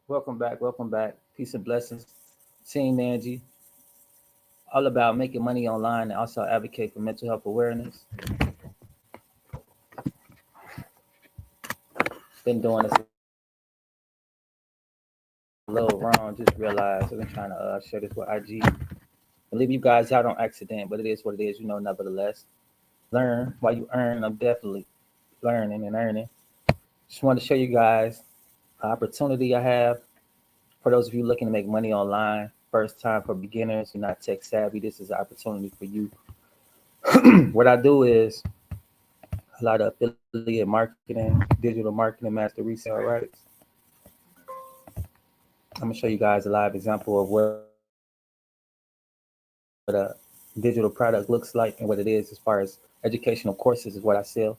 Welcome back. Welcome back. Peace and blessings. Team Angie, all about making money online and also advocate for mental health awareness. Been doing this a little wrong. Just realized I've been trying to share this with IG. Believe you guys out on accident, but it is what it is, nevertheless. Learn while you earn. I'm definitely learning and earning. Just wanted to show you guys an opportunity I have for those of you looking to make money online. First time for beginners, you're not tech savvy. This is an opportunity for you. What I do is a lot of affiliate marketing, digital marketing, master resale rights. I'm gonna show you guys a live example of what a digital product looks like and what it is as far as educational courses is what I sell.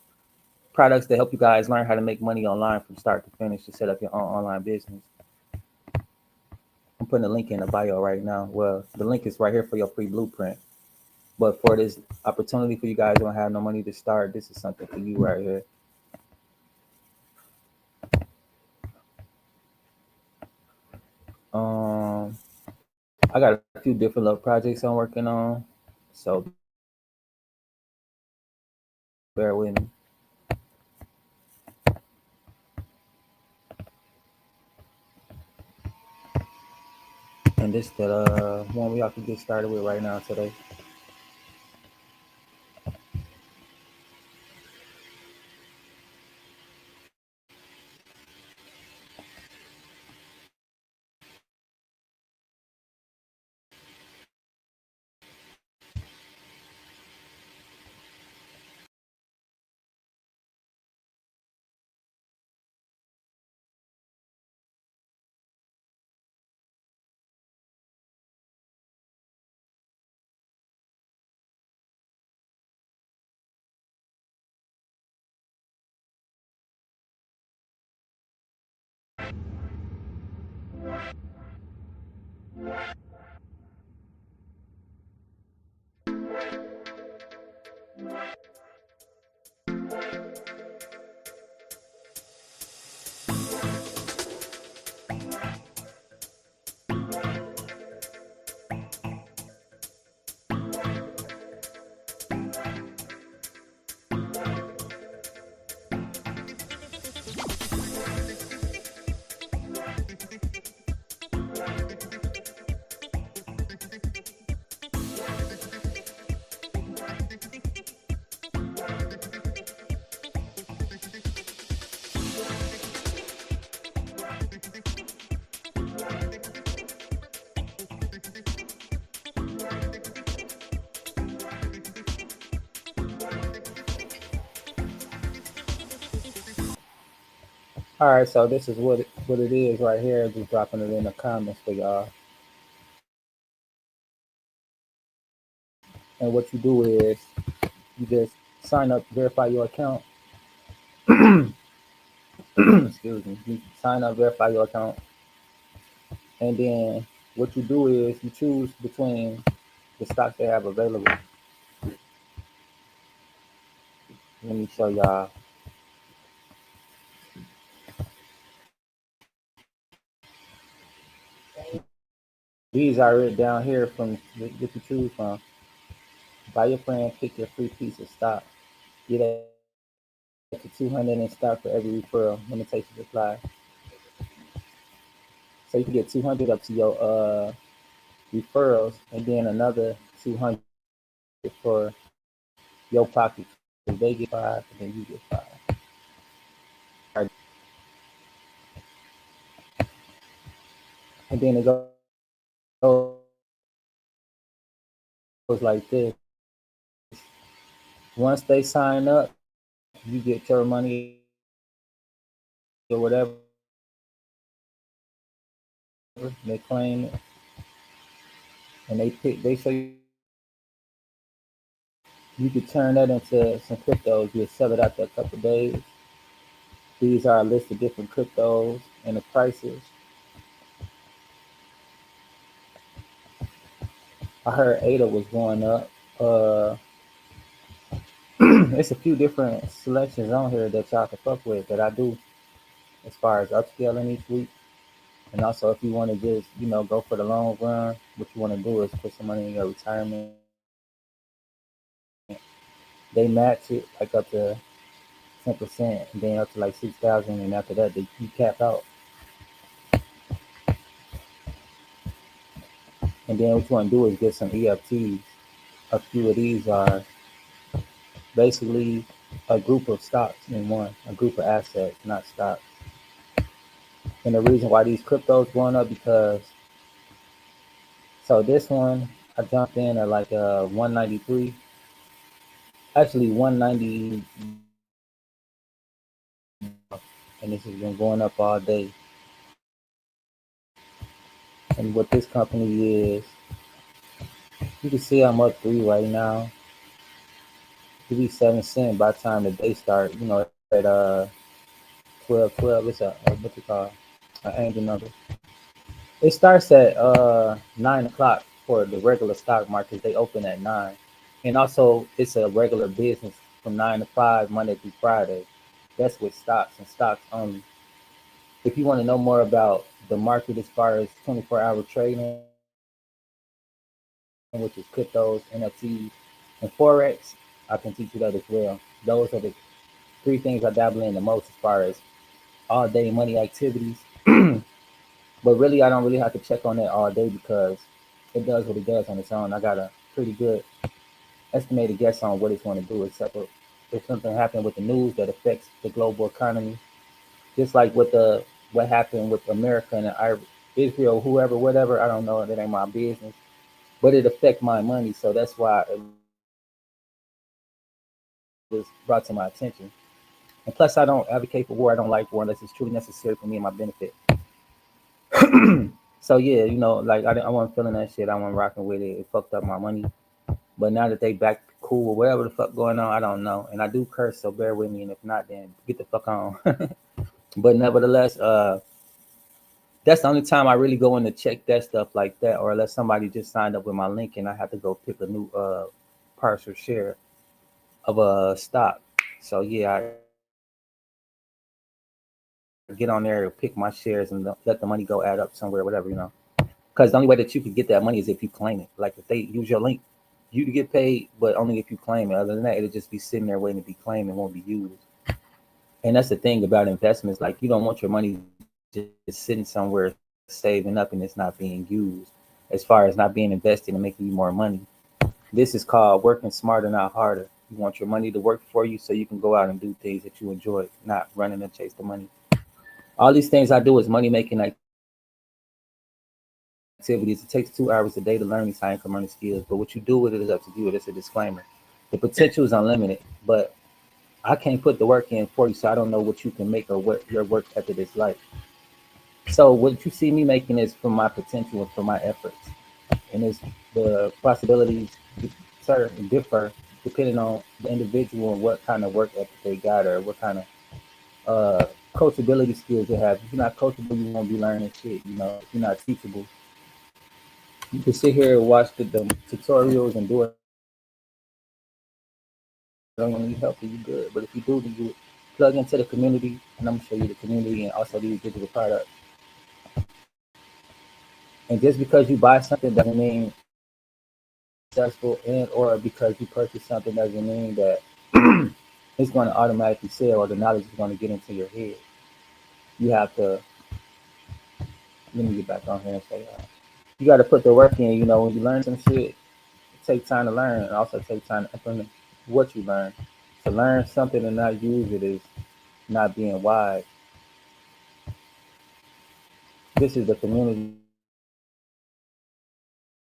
Products that help you guys learn how to make money online from start to finish to set up your own online business. I'm putting a link in the bio right now. Well, the link is right here for your free blueprint. But for this opportunity for you guys who don't have no money to start, this is something for you right here. Um, I got a few different little projects I'm working on, so bear with me. And this that one we have to get started with right now today. All right, so this is what it is right here. Just dropping it in the comments for y'all. And what you do is you just sign up, verify your account. Excuse me. You sign up, verify your account, and then what you do is you choose between the stocks they have available. Let me show y'all. These are it down here from that you choose from. Buy your friend, pick your free piece of stock. Get up to 200 in stock for every referral. Limitations apply. So you can get 200 up to your referrals, and then another 200 for your pocket. So they get five, and then you get five. All right. And then it goes like this. Once they sign up, you get your money or whatever or whatever. They claim it, and they show you how to turn it. You could turn that into some cryptos. You'll sell it after a couple of days. These are a list of different cryptos and the prices. I heard ADA was going up. Uh, it's a few different selections on here that y'all can fuck with that I do as far as upscaling each week. And also, if you want to just, go for the long run, what you want to do is put some money in your retirement. They match it like up to 10%, and then up to like 6,000, and after that, you cap out. And then what you want to do is get some EFTs. A few of these are basically a group of stocks in one, a group of assets, not stocks. And the reason why these cryptos going up because so this one I jumped in at like 193, actually 190, and this has been going up all day. And what this company is, you can see I'm up 3 right now. It'll be 7 cents by the time the day start. At 12:12. It's a what's it called? An angel number. It starts at 9 o'clock for the regular stock markets. They open at 9, and also it's a regular business from 9 to 5 Monday through Friday. That's with stocks and stocks only. If you want to know more about the market as far as 24-hour trading, which is cryptos, NFTs, and forex, I can teach you that as well. Those are the three things I dabble in the most as far as all day money activities. But really, I don't really have to check on that all day because it does what it does on its own. I got a pretty good estimated guess on what it's going to do, except for if something happened with the news that affects the global economy, just like with the what happened with America and Israel, whoever, whatever. I don't know. That ain't my business, but it affect my money, so that's why it was brought to my attention. And plus, I don't advocate for war. I don't like war unless it's truly necessary for me and my benefit. So yeah, like I wasn't feeling that shit. I wasn't rocking with it. It fucked up my money. But now that they back cool or whatever the fuck going on, I don't know. And I do curse, so bear with me. And if not, then get the fuck on. But nevertheless, that's the only time I really go in to check that stuff like that, or unless somebody just signed up with my link and I have to go pick a new partial share of a stock. So yeah, I get on there, pick my shares, and let the money go add up somewhere, whatever, Because the only way that you can get that money is if you claim it. Like if they use your link, you to get paid, but only if you claim it. Other than that, it'll just be sitting there waiting to be claimed and won't be used. And that's the thing about investments. Like you don't want your money just sitting somewhere saving up and it's not being used. As far as not being invested and making you more money. This is called working smarter, not harder. You want your money to work for you so you can go out and do things that you enjoy, not running and chase the money. All these things I do is money making activities. It takes 2 hours a day to learn these high income earning skills. But what you do with it is up to you. It's a disclaimer. The potential is unlimited, but I can't put the work in for you, so I don't know what you can make or what your work ethic is like. So what you see me making is from my potential and from my efforts, and it's the possibilities, sir, differ depending on the individual and what kind of work ethic they got or what kind of coachability skills they have. If you're not coachable, you won't be learning shit. If you're not teachable, you can sit here and watch the tutorials and do it on your own. You don't need help, and you good. But if you do, then you plug into the community, and I'm gonna show you the community and also these digital products. And just because you buy something doesn't mean it's going to be successful, and or because you purchase something doesn't mean that it's going to automatically sell or the knowledge is going to get into your head. You have to let me get back on here and say you got to put the work in. When you learn some shit, it takes time to learn, and also take time to implement what you learn. To learn something and not use it is not being wise. This is the community.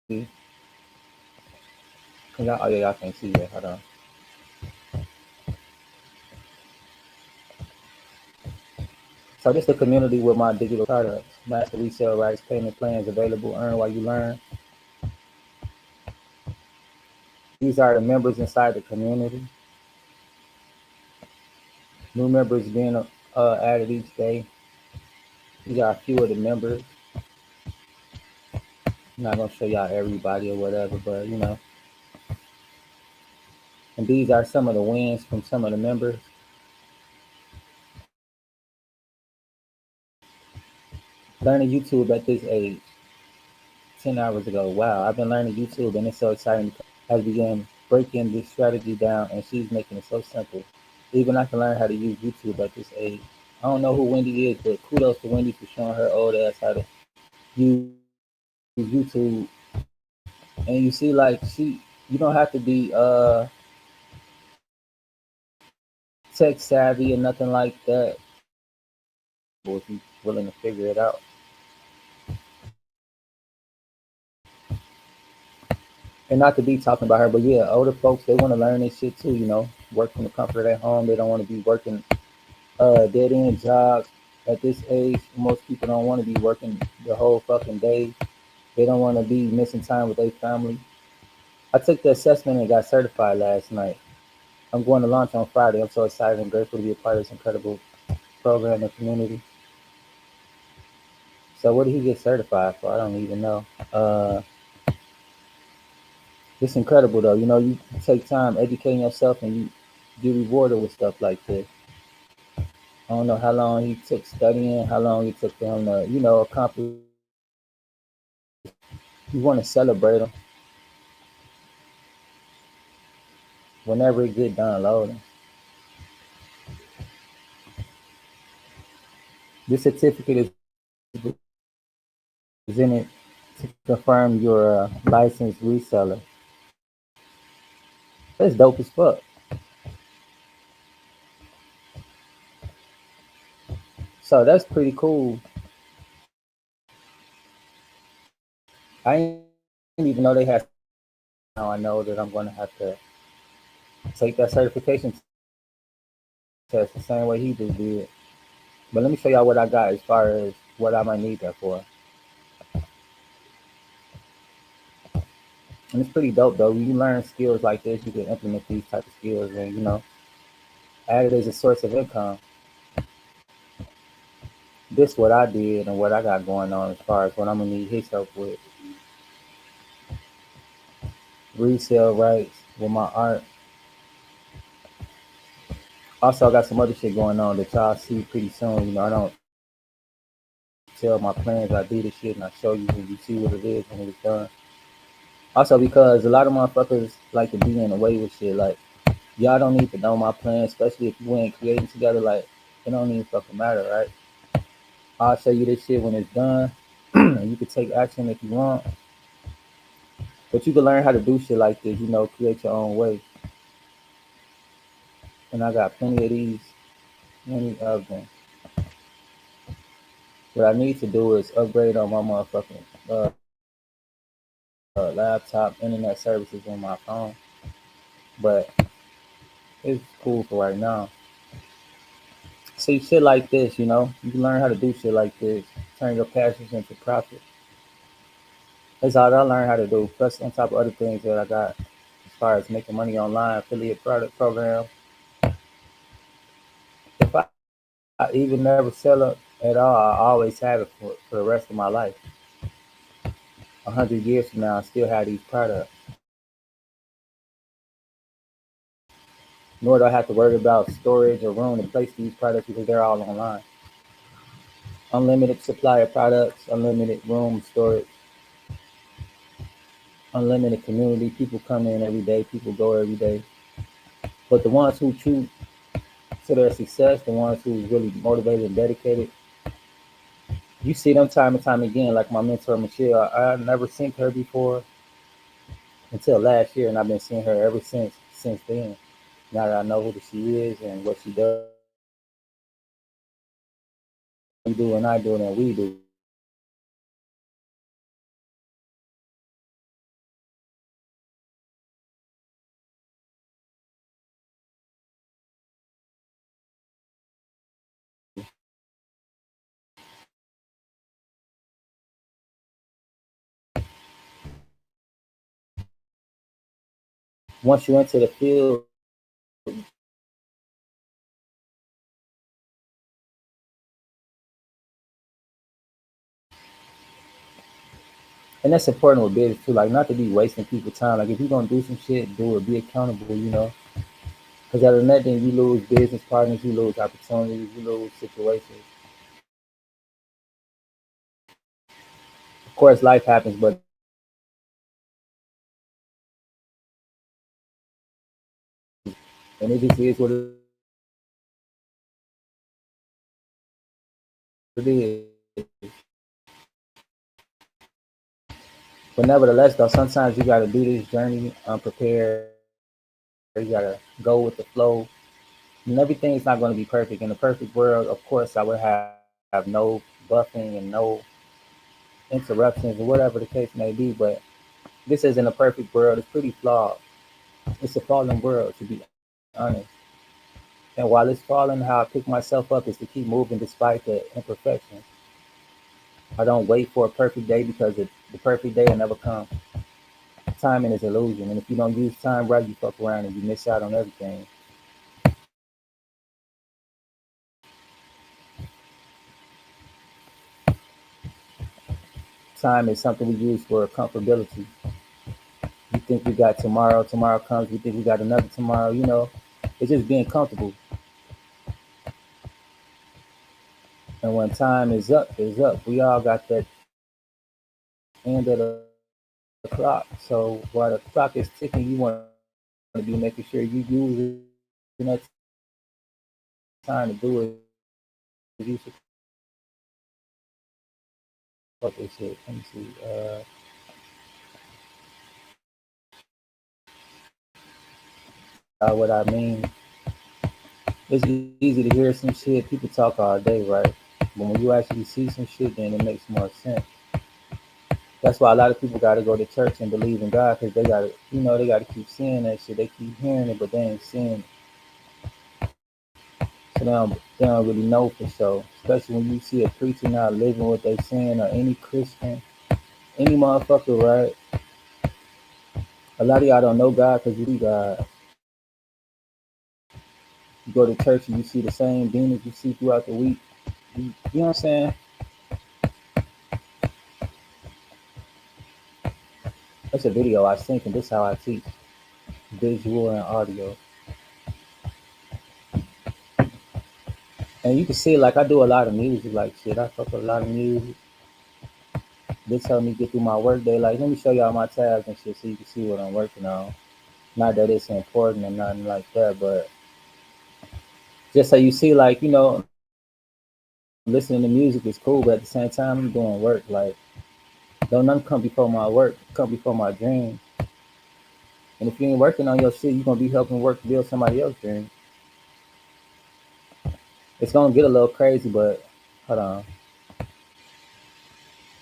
Oh yeah, y'all can't see it. Hold on. So this is the community with my digital products, master resale rights, payment plans available, earn while you learn. These are the members inside the community. New members being added each day. These are a few of the members. I'm not gonna show y'all everybody or whatever, but you know. And these are some of the wins from some of the members. Learning YouTube at this age, 10 hours ago. Wow, I've been learning YouTube and it's so exciting. Has begun breaking this strategy down and she's making it so simple. Even I can learn how to use YouTube at this age. I don't know who Wendy is, but kudos to Wendy for showing her old ass how to use YouTube. And you see, like you don't have to be tech savvy or nothing like that. If you're willing to figure it out. And not to be talking about her, but yeah, older folks they want to learn this shit too. You know, work from the comfort of their home. They don't want to be working dead end jobs at this age. Most people don't want to be working the whole fucking day. They don't want to be missing time with their family. I took the assessment and got certified last night. I'm going to launch on Friday. I'm so excited and grateful to be a part of this incredible program and community. So what did he get certified for? I don't even know. It's incredible though. You know, you take time educating yourself and you get rewarded with stuff like this. I don't know how long he took studying, how long it took for him to, you know, accomplish. You want to celebrate him whenever it get done loading. This certificate is presented to confirm you're a licensed reseller. That's dope as fuck. So that's pretty cool. I didn't even know they had. Now I know that I'm going to have to take that certification test the same way he just did. But let me show y'all what I got as far as what I might need that for. And it's pretty dope though. When you learn skills like this, you can implement these type of skills and you know, add it as a source of income. This what I did and what I got going on as far as what I'm gonna need his help with. Resale rights with my art. Also I got some other shit going on that y'all see pretty soon. You know, I don't tell my plans, I do the shit and I show you when you see what it is when it's done. Also because a lot of motherfuckers like to be in the way with shit. Like y'all don't need to know my plan, especially if you ain't creating together. Like it don't even fucking matter, right? I'll show you this shit when it's done, and you can take action if you want. But you can learn how to do shit like this. You know, create your own way. And I got plenty of these, many of them. What I need to do is upgrade on my motherfucking laptop, internet services on my phone. But it's cool for right now. See, shit like this, you know, you can learn how to do shit like this. Turn your passions into profit. That's all I learned how to do. Plus, on top of other things that I got as far as making money online, affiliate product program. If I even never sell it at all, I always have it for the rest of my life. 100 years from now, I still have these products. Nor do I have to worry about storage or room to place these products because they're all online. Unlimited supply of products, unlimited room storage, unlimited community. People come in every day, people go every day. But the ones who choose to their success, the ones who's really motivated and dedicated, you see them time and time again. Like my mentor Michelle, I never seen her before until last year, and I've been seeing her ever since then. Now that I know who she is and what she does, we do and I do and we do. once you enter the field, and that's important with business too. Like not to be wasting people's time. Like if you're gonna do some shit, do it. Be accountable. Because other than that, then you lose business partners, you lose opportunities, you lose situations. Of course, life happens, but and it just is what it is. But nevertheless, though, sometimes you got to do this journey unprepared. You got to go with the flow. And everything's not going to be perfect. In a perfect world, of course, I would have no buffing and no interruptions or whatever the case may be. But this isn't a perfect world. It's pretty flawed. It's a fallen world, to be honest. And while it's fallen, how I pick myself up is to keep moving despite the imperfection. I don't wait for a perfect day because the perfect day will never come. Timing is illusion, and if you don't use time right, you fuck around and you miss out on everything. Time is something we use for comfortability. We think we got tomorrow, tomorrow comes, we think we got another tomorrow, it's just being comfortable. And when time is up, is up. We all got that end of the clock. So while the clock is ticking, you want to be making sure you using that time to do as you supposed to shit. Let me see. What I mean, it's easy to hear some shit. People talk all day, right? But when you actually see some shit, then it makes more sense. That's why a lot of people got to go to church and believe in God because they got to, they got to keep seeing that shit. They keep hearing it, but they ain't seeing it. So they don't really know for sure. Especially when you see a preacher not living what they saying or any Christian, any motherfucker, right? A lot of y'all don't know God because you see God. You go to church and you see the same demons you see throughout the week. You know what I'm saying? That's a video I seen, and this is how I teach visual and audio. And you can see, like, I do a lot of music, like, shit, I fuck with a lot of music. This helped me get through my work day. Like, let me show y'all my tabs and shit so you can see what I'm working on. Not that it's important or nothing like that, but just so you see, like, listening to music is cool, but at the same time, I'm doing work. Like, don't nothing come before my work, come before my dreams. And if you ain't working on your shit, you're gonna be helping work build somebody else's dream. It's gonna get a little crazy, but hold on.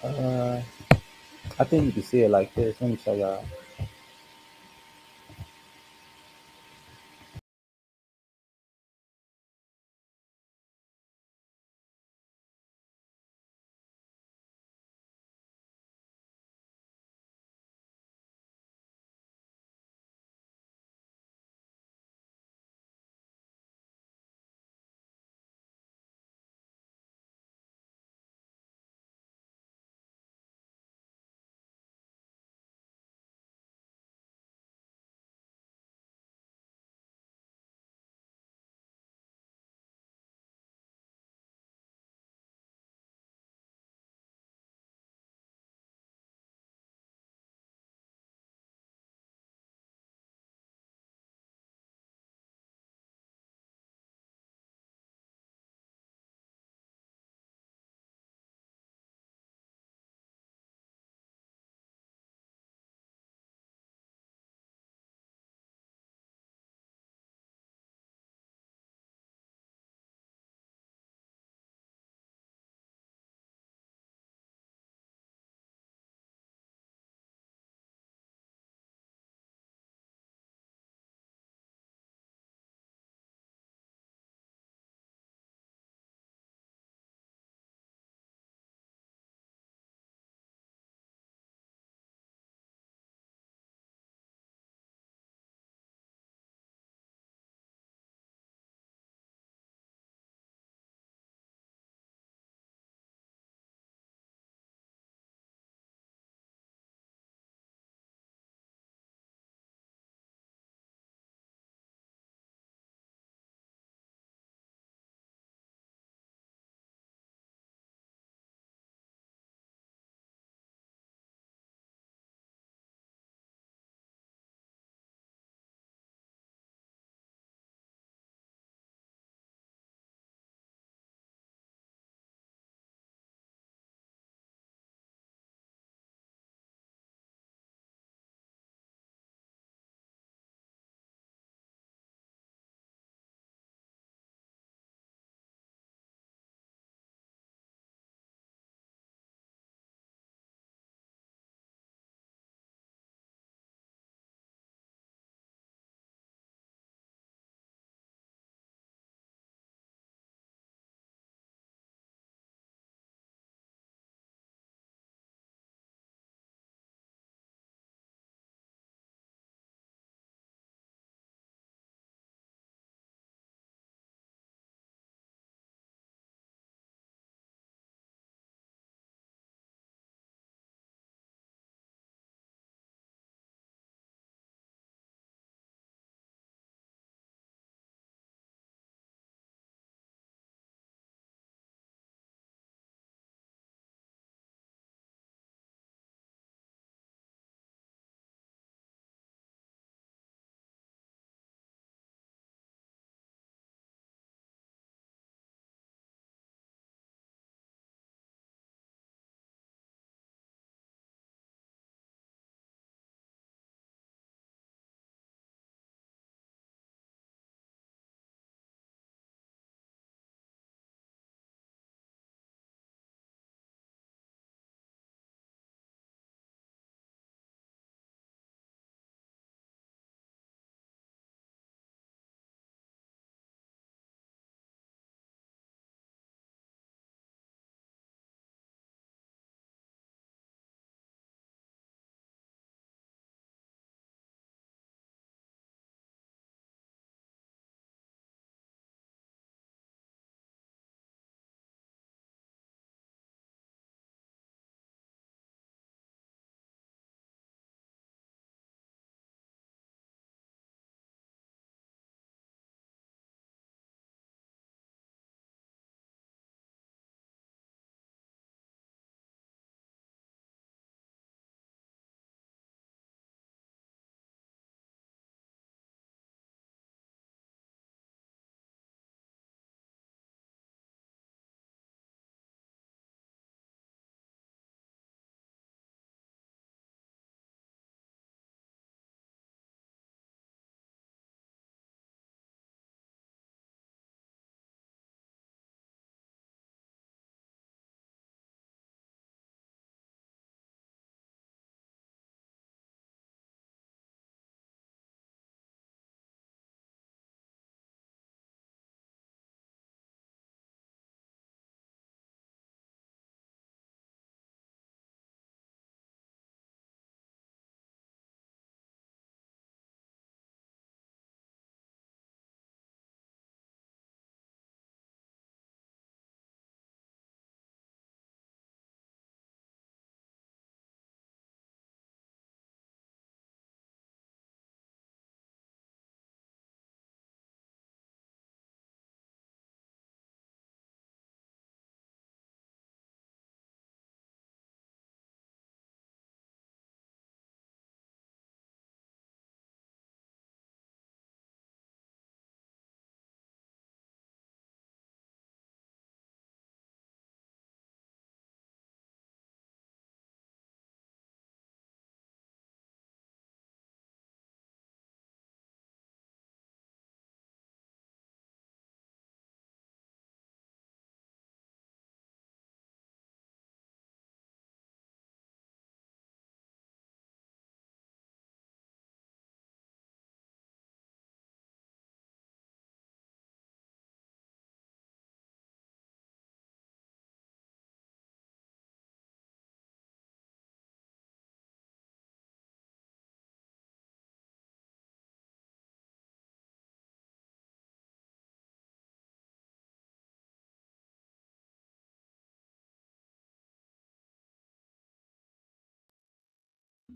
Uh, I think you can see it like this. Let me show y'all.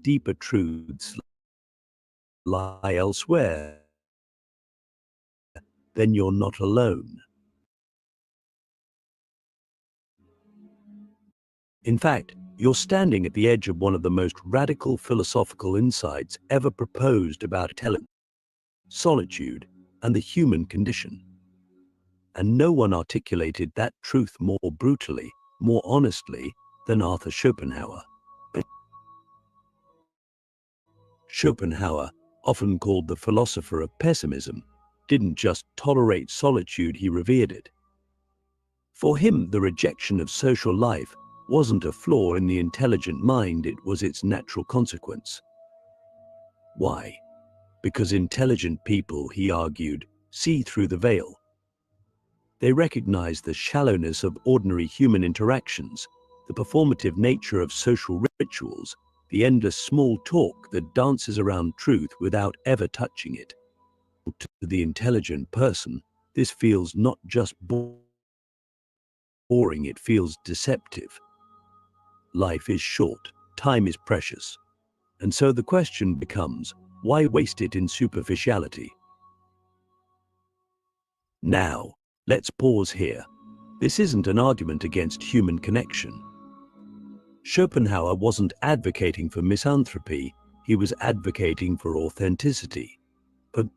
deeper truths lie elsewhere, then you're not alone. In fact, you're standing at the edge of one of the most radical philosophical insights ever proposed about intelligence, solitude, and the human condition. And no one articulated that truth more brutally, more honestly, than Arthur Schopenhauer. Schopenhauer, often called the philosopher of pessimism, didn't just tolerate solitude, he revered it. For him, the rejection of social life wasn't a flaw in the intelligent mind, it was its natural consequence. Why? Because intelligent people, he argued, see through the veil. They recognize the shallowness of ordinary human interactions, the performative nature of social rituals, the endless small talk that dances around truth without ever touching it. To the intelligent person, this feels not just boring, it feels deceptive. Life is short, time is precious. And so the question becomes, why waste it in superficiality? Now, let's pause here. This isn't an argument against human connection. Schopenhauer wasn't advocating for misanthropy, he was advocating for authenticity. But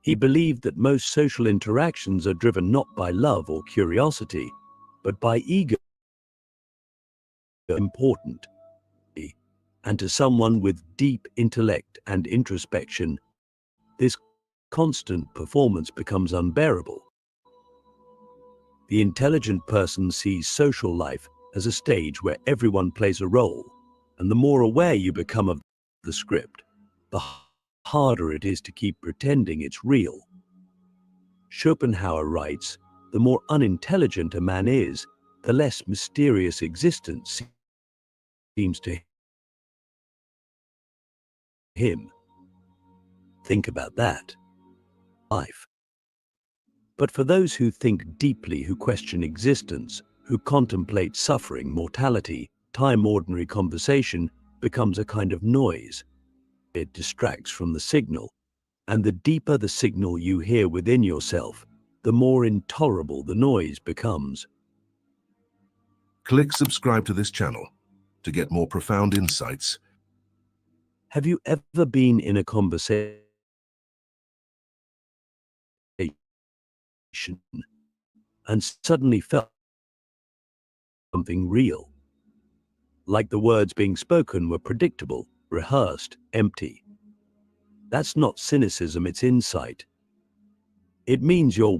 he believed that most social interactions are driven not by love or curiosity, but by ego. Important. And to someone with deep intellect and introspection, this constant performance becomes unbearable. The intelligent person sees social life as a stage where everyone plays a role, and the more aware you become of the script, the harder it is to keep pretending it's real. Schopenhauer writes, the more unintelligent a man is, the less mysterious existence seems to him. Think about that. Life. But for those who think deeply, who question existence, who contemplate suffering, mortality, time, ordinary conversation becomes a kind of noise. It distracts from the signal, and the deeper the signal you hear within yourself, the more intolerable the noise becomes. Click subscribe to this channel to get more profound insights. Have you ever been in a conversation and suddenly felt something real? Like the words being spoken were predictable, rehearsed, empty. That's not cynicism, it's insight. It means you're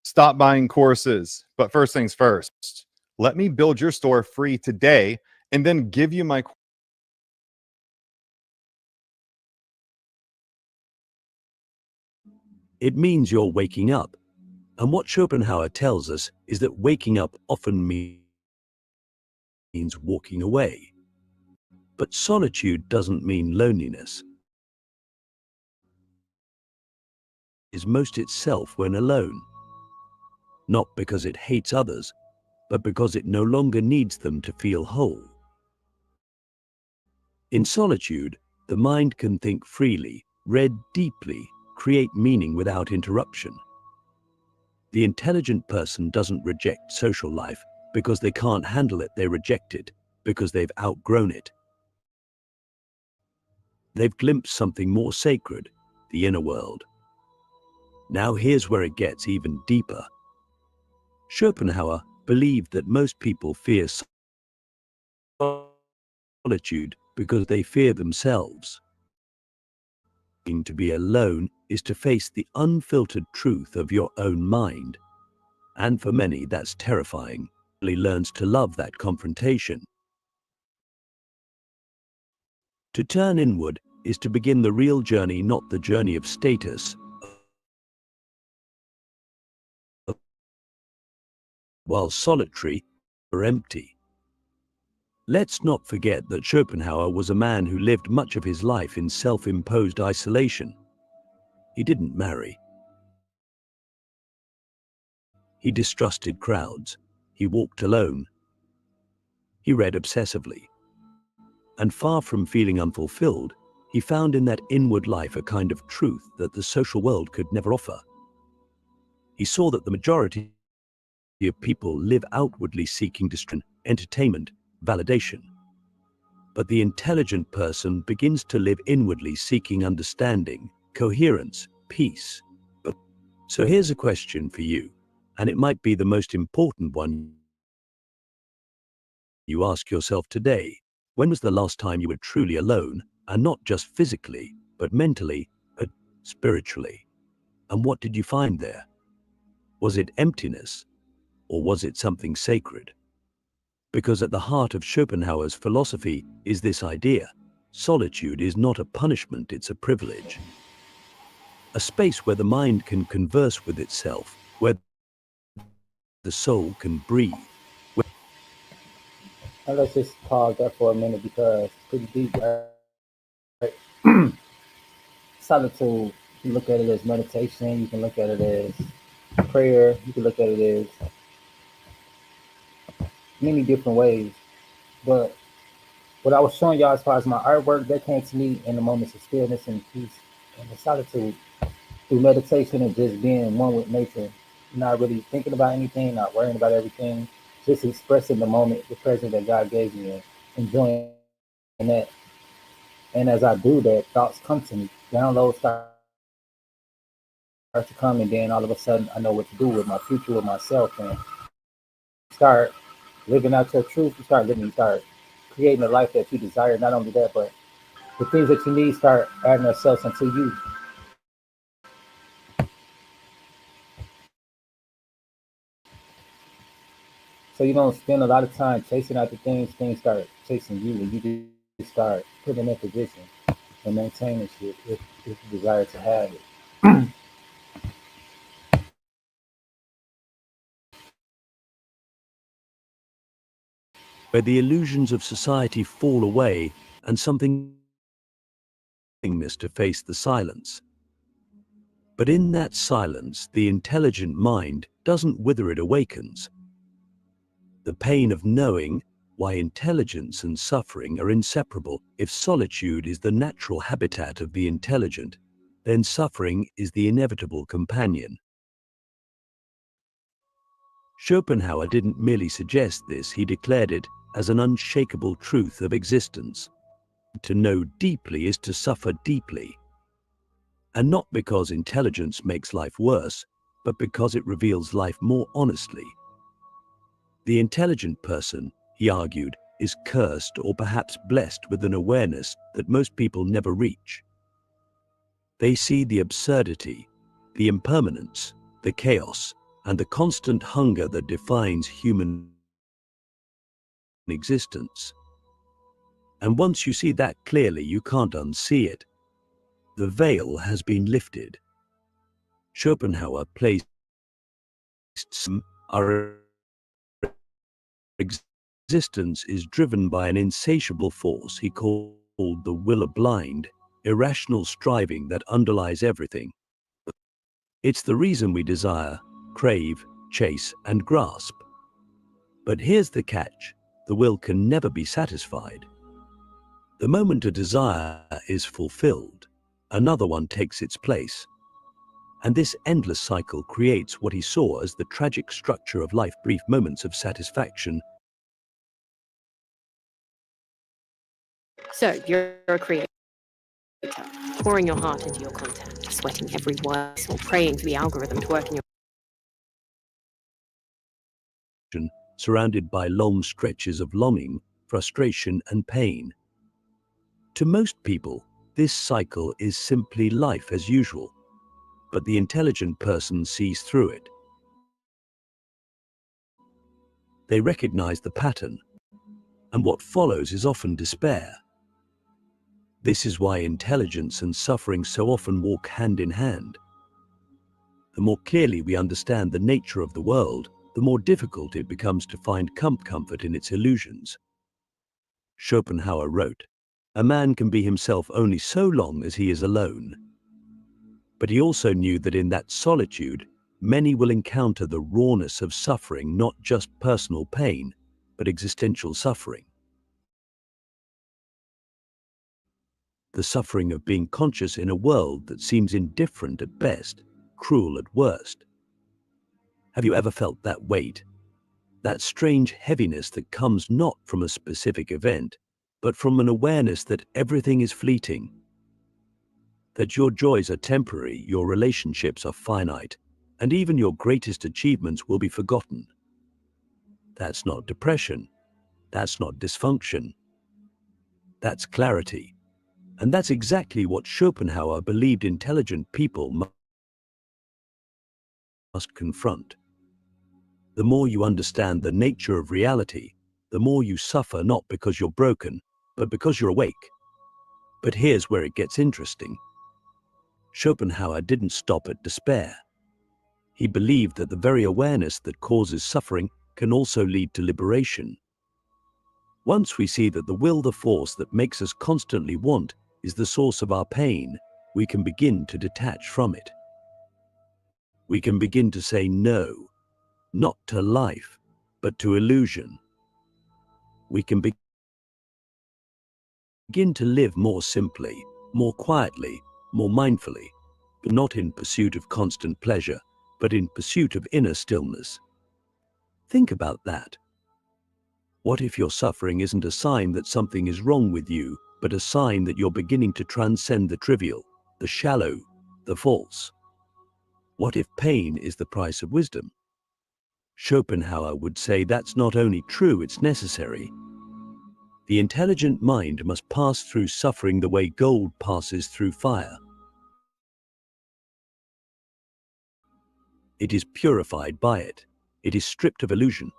Stop buying courses. But first things first, let me build your store free today and then give you my It means you're waking up. And what Schopenhauer tells us is that waking up often means walking away. But solitude doesn't mean loneliness. It is most itself when alone. Not because it hates others, but because it no longer needs them to feel whole. In solitude, the mind can think freely, read deeply, create meaning without interruption. The intelligent person doesn't reject social life because they can't handle it, they reject it because they've outgrown it. They've glimpsed something more sacred, the inner world. Now here's where it gets even deeper. Schopenhauer believed that most people fear solitude because they fear themselves. To be alone is to face the unfiltered truth of your own mind. And for many, that's terrifying. He learns to love that confrontation. To turn inward is to begin the real journey, not the journey of status. While solitary or empty. Let's not forget that Schopenhauer was a man who lived much of his life in self-imposed isolation. He didn't marry. He distrusted crowds. He walked alone. He read obsessively. And far from feeling unfulfilled, he found in that inward life a kind of truth that the social world could never offer. He saw that the majority of people live outwardly seeking distraction, entertainment, validation. But the intelligent person begins to live inwardly seeking understanding, coherence, peace. So here's a question for you, and it might be the most important one you ask yourself today. When was the last time you were truly alone, and not just physically, but mentally, but spiritually? And what did you find there? Was it emptiness, or was it something sacred? Because at the heart of Schopenhauer's philosophy is this idea: solitude is not a punishment, it's a privilege. A space where the mind can converse with itself, where the soul can breathe. And let's just pause there for a minute because it's pretty deep, right? Solitude, you can look at it as meditation, you can look at it as prayer, you can look at it as many different ways. But what I was showing y'all as far as my artwork, that came to me in the moments of stillness and peace and the solitude through meditation and just being one with nature, not really thinking about anything, not worrying about everything, just expressing the moment, the present that God gave me, and enjoying that. And as I do that, thoughts come to me, downloads start to come, and then all of a sudden I know what to do with my future, with myself, and start living out your truth. You start creating the life that you desire. Not only that, but the things that you need start adding themselves unto you. So you don't spend a lot of time chasing after things start chasing you, and you just start putting in position and maintaining shit if you desire to have it. Where the illusions of society fall away and something willingness to face the silence. But in that silence, the intelligent mind doesn't wither, it awakens. The pain of knowing why intelligence and suffering are inseparable. If solitude is the natural habitat of the intelligent, then suffering is the inevitable companion. Schopenhauer didn't merely suggest this, he declared it as an unshakable truth of existence. To know deeply is to suffer deeply. And not because intelligence makes life worse, but because it reveals life more honestly. The intelligent person, he argued, is cursed or perhaps blessed with an awareness that most people never reach. They see the absurdity, the impermanence, the chaos, and the constant hunger that defines human existence. And once you see that clearly, you can't unsee it. The veil has been lifted. Schopenhauer placed our existence is driven by an insatiable force he called the will, a blind, irrational striving that underlies everything. It's the reason we desire, crave, chase, and grasp. But here's the catch: the will can never be satisfied. The moment a desire is fulfilled, another one takes its place. And this endless cycle creates what he saw as the tragic structure of life: brief moments of satisfaction. So you're a creator, pouring your heart into your content, sweating every word, or praying for the algorithm to work in your Surrounded by long stretches of longing, frustration, and pain. To most people, this cycle is simply life as usual, but the intelligent person sees through it. They recognize the pattern, and what follows is often despair. This is why intelligence and suffering so often walk hand in hand. The more clearly we understand the nature of the world, the more difficult it becomes to find comfort in its illusions. Schopenhauer wrote, "A man can be himself only so long as he is alone." But he also knew that in that solitude, many will encounter the rawness of suffering, not just personal pain, but existential suffering. The suffering of being conscious in a world that seems indifferent at best, cruel at worst. Have you ever felt that weight? That strange heaviness that comes not from a specific event, but from an awareness that everything is fleeting, that your joys are temporary, your relationships are finite, and even your greatest achievements will be forgotten. That's not depression. That's not dysfunction. That's clarity. And that's exactly what Schopenhauer believed intelligent people must confront. The more you understand the nature of reality, the more you suffer, not because you're broken, but because you're awake. But here's where it gets interesting. Schopenhauer didn't stop at despair. He believed that the very awareness that causes suffering can also lead to liberation. Once we see that the will, the force that makes us constantly want, is the source of our pain, we can begin to detach from it. We can begin to say no, not to life, but to illusion. We can begin to live more simply, more quietly, more mindfully, but not in pursuit of constant pleasure, but in pursuit of inner stillness. Think about that. What if your suffering isn't a sign that something is wrong with you, but a sign that you're beginning to transcend the trivial, the shallow, the false? What if pain is the price of wisdom? Schopenhauer would say that's not only true, it's necessary. The intelligent mind must pass through suffering the way gold passes through fire. It is purified by it. It is stripped of illusion.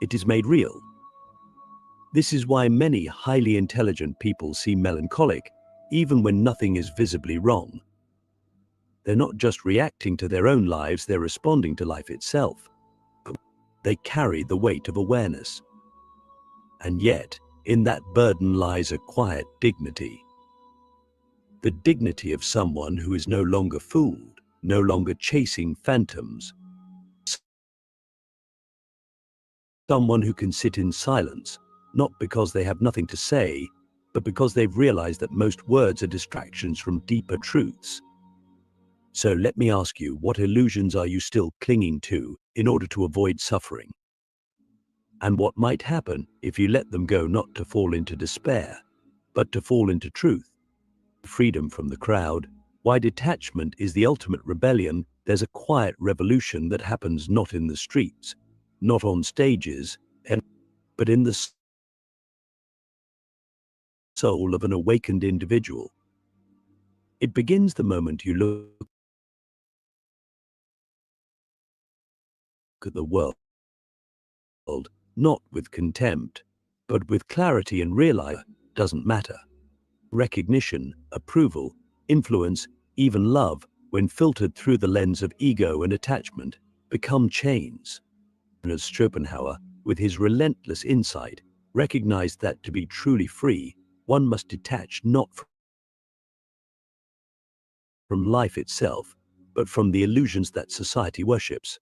It is made real. This is why many highly intelligent people seem melancholic, even when nothing is visibly wrong. They're not just reacting to their own lives, they're responding to life itself. They carry the weight of awareness. And yet, in that burden lies a quiet dignity. The dignity of someone who is no longer fooled, no longer chasing phantoms. Someone who can sit in silence, not because they have nothing to say, but because they've realized that most words are distractions from deeper truths. So let me ask you, what illusions are you still clinging to in order to avoid suffering? And what might happen if you let them go, not to fall into despair, but to fall into truth? Freedom from the crowd. Why detachment is the ultimate rebellion. There's a quiet revolution that happens not in the streets, not on stages, but in the soul of an awakened individual. It begins the moment you look at the world, not with contempt, but with clarity, and realize doesn't matter. Recognition, approval, influence, even love, when filtered through the lens of ego and attachment, become chains. And as Schopenhauer, with his relentless insight, recognized that to be truly free, one must detach not from life itself, but from the illusions that society worships.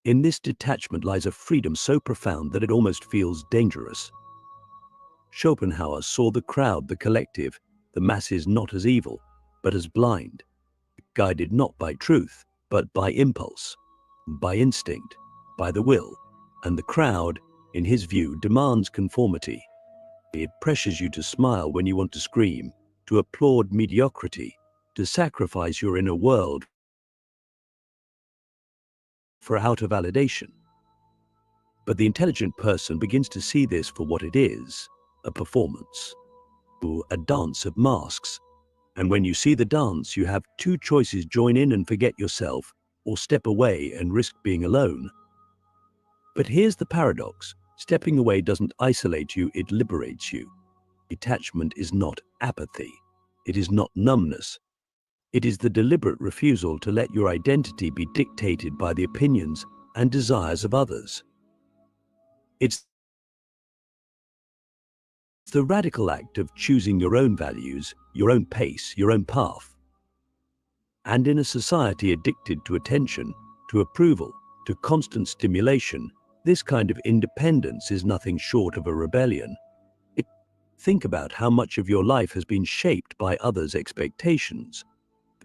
In this detachment lies a freedom so profound that it almost feels dangerous. Schopenhauer saw the crowd, the collective, the masses not as evil, but as blind, guided not by truth, but by impulse, by instinct, by the will. And the crowd, in his view, demands conformity. It pressures you to smile when you want to scream, to applaud mediocrity, to sacrifice your inner world for outer validation. But the intelligent person begins to see this for what it is, a performance, a dance of masks. And when you see the dance, you have two choices: join in and forget yourself, or step away and risk being alone. But here's the paradox. Stepping away doesn't isolate you, it liberates you. Detachment is not apathy. It is not numbness. It is the deliberate refusal to let your identity be dictated by the opinions and desires of others. It's the radical act of choosing your own values, your own pace, your own path. And in a society addicted to attention, to approval, to constant stimulation, this kind of independence is nothing short of a rebellion. Think about how much of your life has been shaped by others' expectations,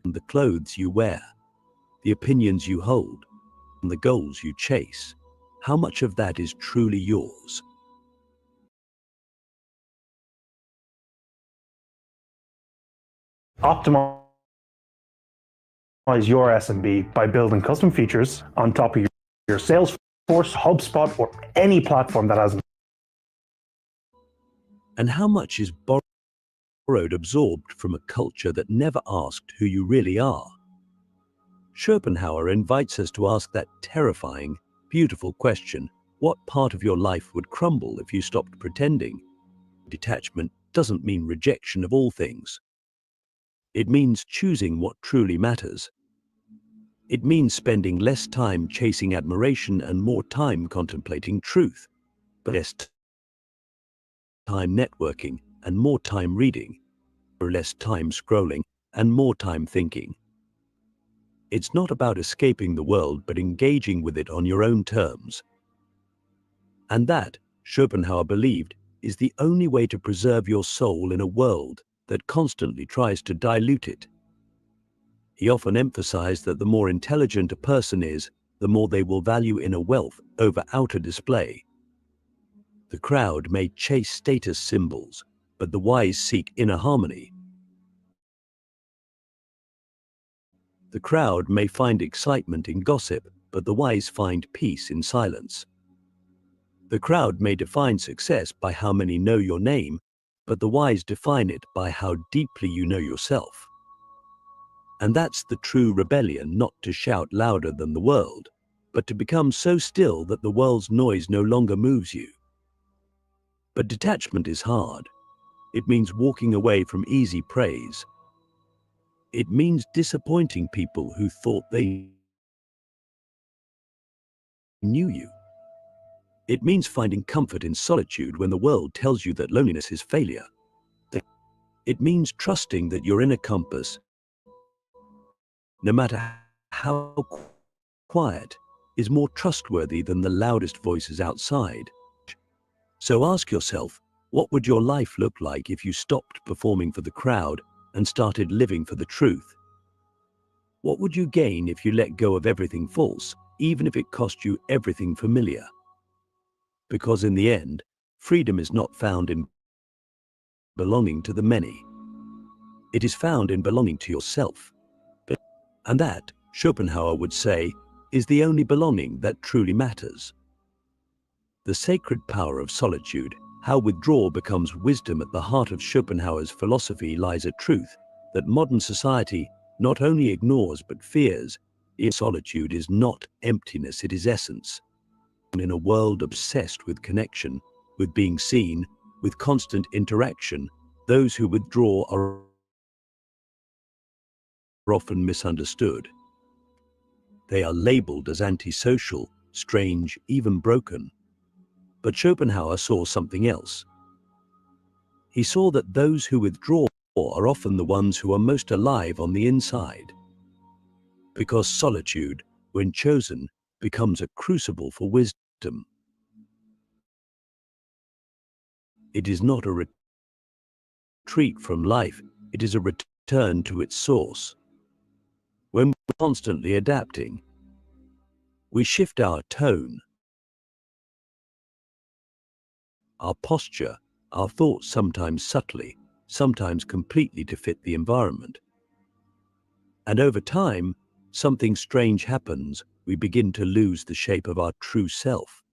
the clothes you wear, the opinions you hold, and the goals you chase. How much of that is truly yours? Optimize your SMB by building custom features on top of your Salesforce, HubSpot, or any platform that has. And how much is borrowed, absorbed from a culture that never asked who you really are? Schopenhauer invites us to ask that terrifying, beautiful question: what part of your life would crumble if you stopped pretending? Detachment doesn't mean rejection of all things. It means choosing what truly matters. It means spending less time chasing admiration and more time contemplating truth, but less time networking and more time reading, or less time scrolling and more time thinking. It's not about escaping the world, but engaging with it on your own terms. And that, Schopenhauer believed, is the only way to preserve your soul in a world that constantly tries to dilute it. He often emphasized that the more intelligent a person is, the more they will value inner wealth over outer display. The crowd may chase status symbols, but the wise seek inner harmony. The crowd may find excitement in gossip, but the wise find peace in silence. The crowd may define success by how many know your name, but the wise define it by how deeply you know yourself. And that's the true rebellion, not to shout louder than the world, but to become so still that the world's noise no longer moves you. But detachment is hard. It means walking away from easy praise. It means disappointing people who thought they knew you. It means finding comfort in solitude when the world tells you that loneliness is failure. It means trusting that your inner compass, no matter how quiet, is more trustworthy than the loudest voices outside. So ask yourself, what would your life look like if you stopped performing for the crowd and started living for the truth? What would you gain if you let go of everything false, even if it cost you everything familiar? Because in the end, freedom is not found in belonging to the many. It is found in belonging to yourself. And that, Schopenhauer would say, is the only belonging that truly matters. The sacred power of solitude, how withdrawal becomes wisdom. At the heart of Schopenhauer's philosophy lies a truth that modern society not only ignores but fears. Solitude is not emptiness, it is essence. In a world obsessed with connection, with being seen, with constant interaction, those who withdraw are often misunderstood. They are labeled as antisocial, strange, even broken. But Schopenhauer saw something else. He saw that those who withdraw are often the ones who are most alive on the inside. Because solitude, when chosen, becomes a crucible for wisdom. It is not a retreat from life, it is a return to its source. When we're constantly adapting, we shift our tone, our posture, our thoughts, sometimes subtly, sometimes completely, to fit the environment. And over time, something strange happens. We begin to lose the shape of our true self.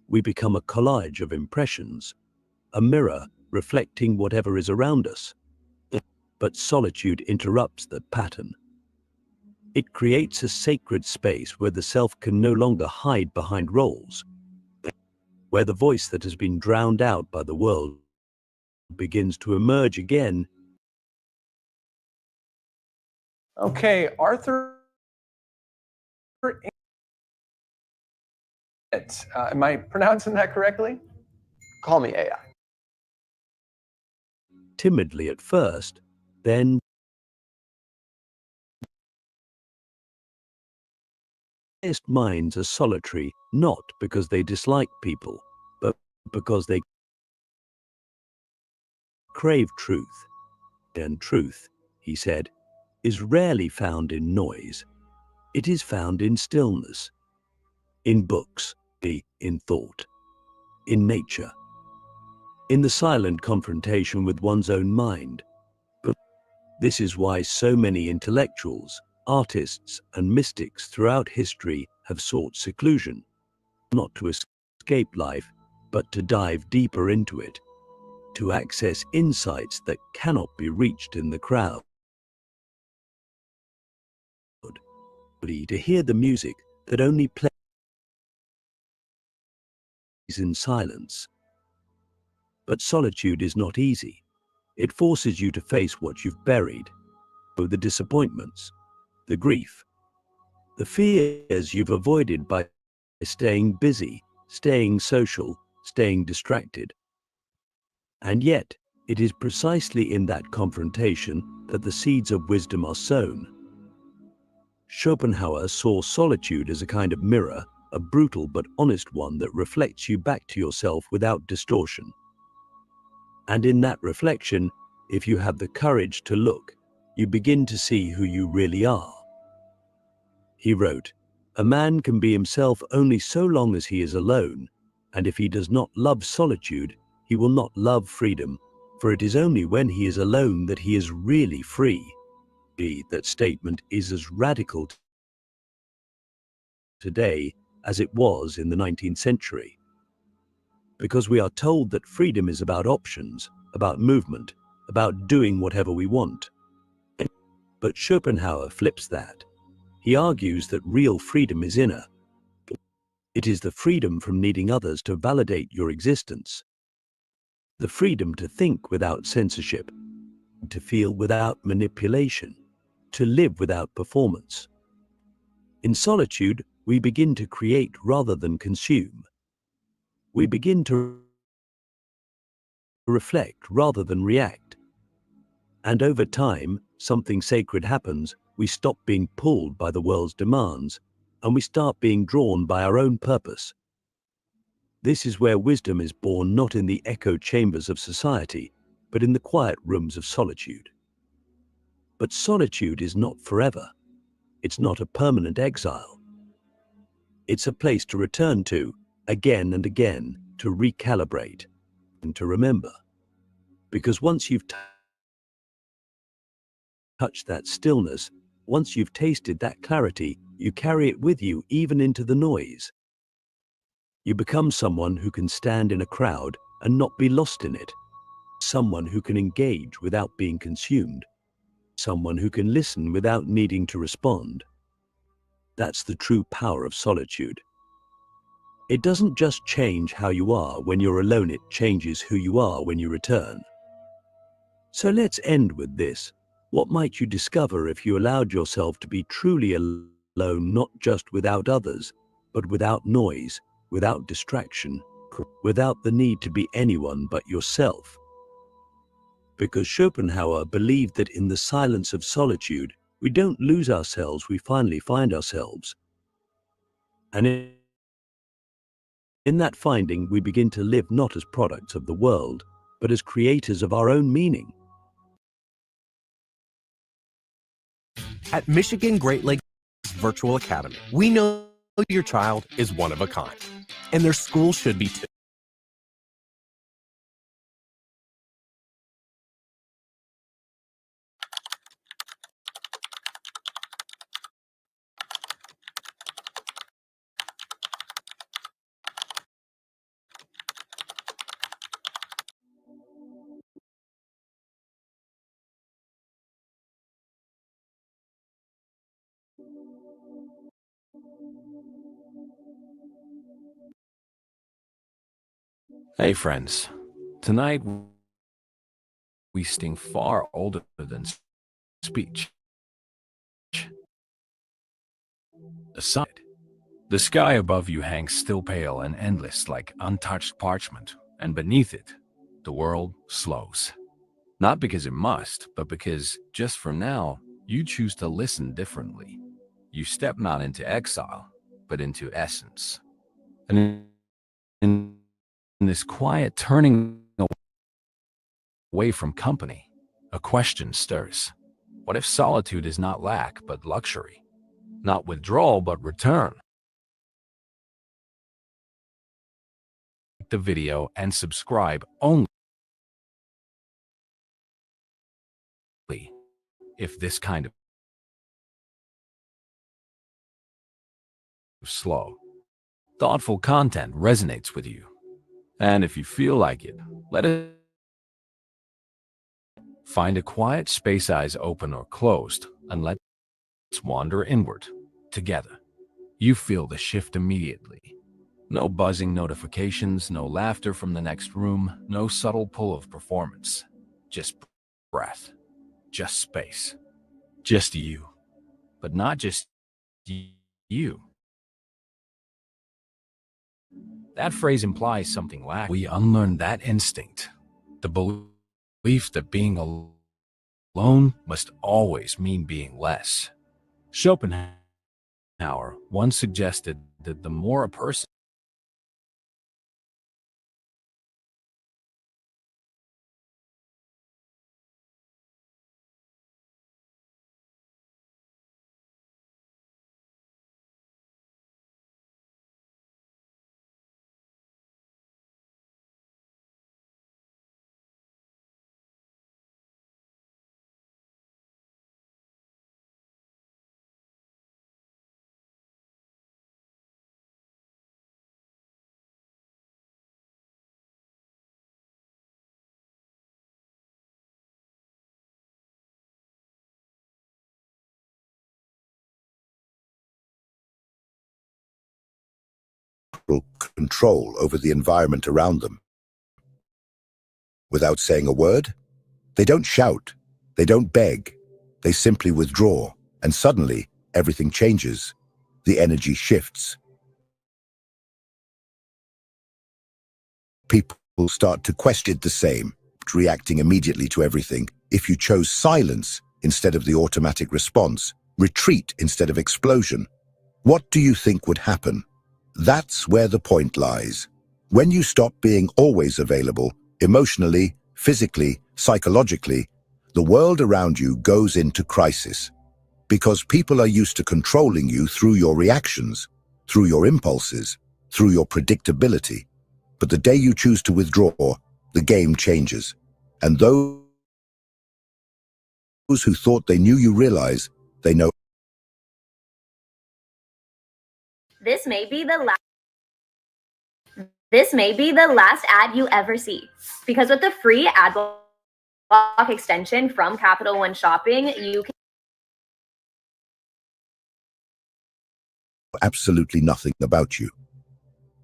We become a collage of impressions, a mirror reflecting whatever is around us. But solitude interrupts that pattern. It creates a sacred space where the self can no longer hide behind roles, where the voice that has been drowned out by the world begins to emerge again. Okay, Arthur, am I pronouncing that correctly? Call me AI. Timidly at first, then highest minds are solitary not because they dislike people, but because they crave truth. And truth, he said, is rarely found in noise. It is found in stillness, in books, in thought, in nature, in the silent confrontation with one's own mind. But this is why so many intellectuals, artists, and mystics throughout history have sought seclusion, not to escape life, but to dive deeper into it, to access insights that cannot be reached in the crowd, to hear the music that only plays in silence. But solitude is not easy. It forces you to face what you've buried, the disappointments, the grief, the fears you've avoided by staying busy, staying social, staying distracted. And yet, it is precisely in that confrontation that the seeds of wisdom are sown. Schopenhauer saw solitude as a kind of mirror, a brutal but honest one that reflects you back to yourself without distortion. And in that reflection, if you have the courage to look, you begin to see who you really are. He wrote, "A man can be himself only so long as he is alone, and if he does not love solitude, he will not love freedom, for it is only when he is alone that he is really free." That statement is as radical today as it was in the 19th century. Because we are told that freedom is about options, about movement, about doing whatever we want. But Schopenhauer flips that. He argues that real freedom is inner. It is the freedom from needing others to validate your existence. The freedom to think without censorship, to feel without manipulation, to live without performance. In solitude, we begin to create rather than consume. We begin to reflect rather than react. And over time, something sacred happens. We stop being pulled by the world's demands, and we start being drawn by our own purpose. This is where wisdom is born, not in the echo chambers of society, but in the quiet rooms of solitude. But solitude is not forever. It's not a permanent exile. It's a place to return to, again and again, to recalibrate, and to remember. Because once you've touched that stillness, once you've tasted that clarity, you carry it with you even into the noise. You become someone who can stand in a crowd and not be lost in it. Someone who can engage without being consumed. Someone who can listen without needing to respond. That's the true power of solitude. It doesn't just change how you are when you're alone, it changes who you are when you return. So let's end with this. What might you discover if you allowed yourself to be truly alone, not just without others, but without noise, without distraction, without the need to be anyone but yourself? Because Schopenhauer believed that in the silence of solitude, we don't lose ourselves, we finally find ourselves. And in that finding, we begin to live not as products of the world, but as creators of our own meaning. At Michigan Great Lakes Virtual Academy, we know your child is one of a kind, and their school should be too. Hey friends, tonight we sting far older than speech. Aside, the sky above you hangs still pale and endless like untouched parchment, and beneath it, the world slows. Not because it must, but because just for now, you choose to listen differently. You step not into exile, but into essence. And in this quiet turning away from company, a question stirs. What if solitude is not lack, but luxury? Not withdrawal, but return? Like the video and subscribe only if this kind of slow, thoughtful content resonates with you. And if you feel like it, let it find a quiet space, eyes open or closed, and let's wander inward together. You feel the shift immediately. No buzzing notifications, no laughter from the next room, no subtle pull of performance. Just breath, just space, just you. But not just you. That phrase implies something lacking. We unlearn that instinct, the belief that being alone must always mean being less. Schopenhauer once suggested that the more a person control over the environment around them. Without saying a word, they don't shout, they don't beg, they simply withdraw, and suddenly everything changes. The energy shifts. People start to question the same, reacting immediately to everything. If you chose silence instead of the automatic response, retreat instead of explosion, what do you think would happen? That's where the point lies. When you stop being always available, emotionally, physically, psychologically, the world around you goes into crisis. Because people are used to controlling you through your reactions, through your impulses, through your predictability. But the day you choose to withdraw, the game changes. And those who thought they knew you realize they know. This may be the last ad you ever see. Because with the free ad block extension from Capital One Shopping, you can absolutely nothing about you.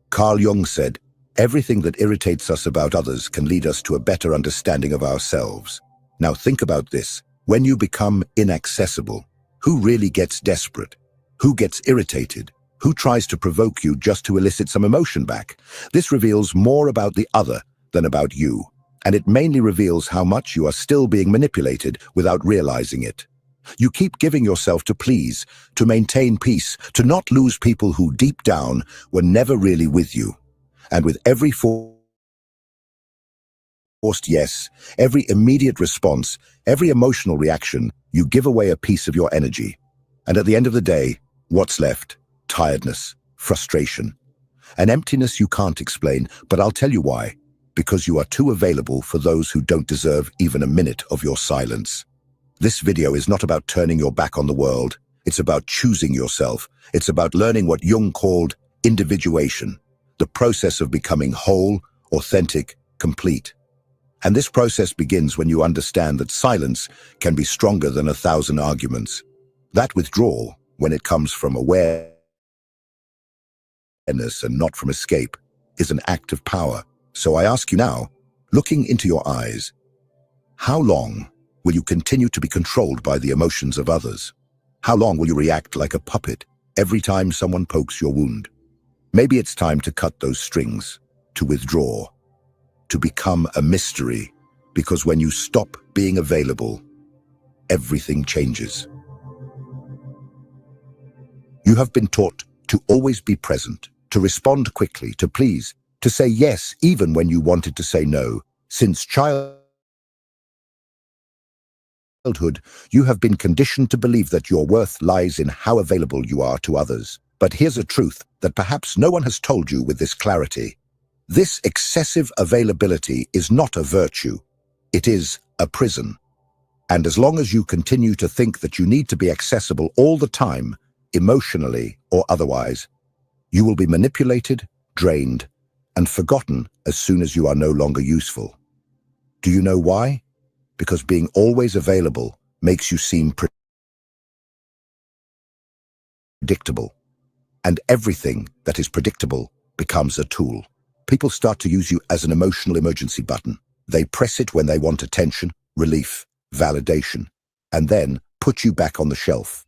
Carl Jung said, "Everything that irritates us about others can lead us to a better understanding of ourselves." Now think about this. When you become inaccessible, who really gets desperate? Who gets irritated? Who tries to provoke you just to elicit some emotion back? This reveals more about the other than about you, and it mainly reveals how much you are still being manipulated without realizing it. You keep giving yourself to please, to maintain peace, to not lose people who deep down were never really with you. And with every forced yes, every immediate response, every emotional reaction, you give away a piece of your energy. And at the end of the day, what's left? Tiredness, frustration, an emptiness you can't explain, but I'll tell you why. Because you are too available for those who don't deserve even a minute of your silence. This video is not about turning your back on the world. It's about choosing yourself. It's about learning what Jung called individuation, the process of becoming whole, authentic, complete. And this process begins when you understand that silence can be stronger than 1,000 arguments. That withdrawal, when it comes from awareness and not from escape, is an act of power. So I ask you now, looking into your eyes, how long will you continue to be controlled by the emotions of others? How long will you react like a puppet every time someone pokes your wound? Maybe it's time to cut those strings, to withdraw, to become a mystery, because when you stop being available, everything changes. You have been taught to always be present, to respond quickly, to please, to say yes even when you wanted to say no. Since childhood, you have been conditioned to believe that your worth lies in how available you are to others. But here's a truth that perhaps no one has told you with this clarity. This excessive availability is not a virtue. It is a prison. And as long as you continue to think that you need to be accessible all the time, emotionally or otherwise, you will be manipulated, drained, and forgotten as soon as you are no longer useful. Do you know why? Because being always available makes you seem predictable. And everything that is predictable becomes a tool. People start to use you as an emotional emergency button. They press it when they want attention, relief, validation, and then put you back on the shelf.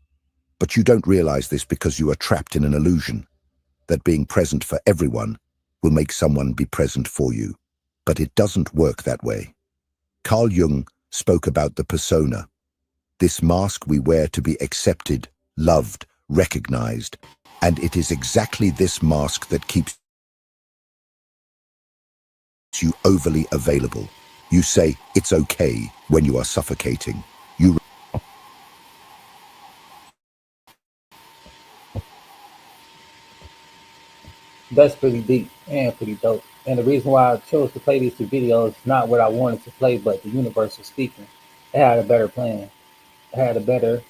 But you don't realize this because you are trapped in an illusion that being present for everyone will make someone be present for you. But it doesn't work that way. Carl Jung spoke about the persona, this mask we wear to be accepted, loved, recognized, and it is exactly this mask that keeps you overly available. You say, it's okay, when you are suffocating. You That's pretty deep and pretty dope. And the reason why I chose to play these two videos, not what I wanted to play, but the universe was speaking. It had a better plan. It had a better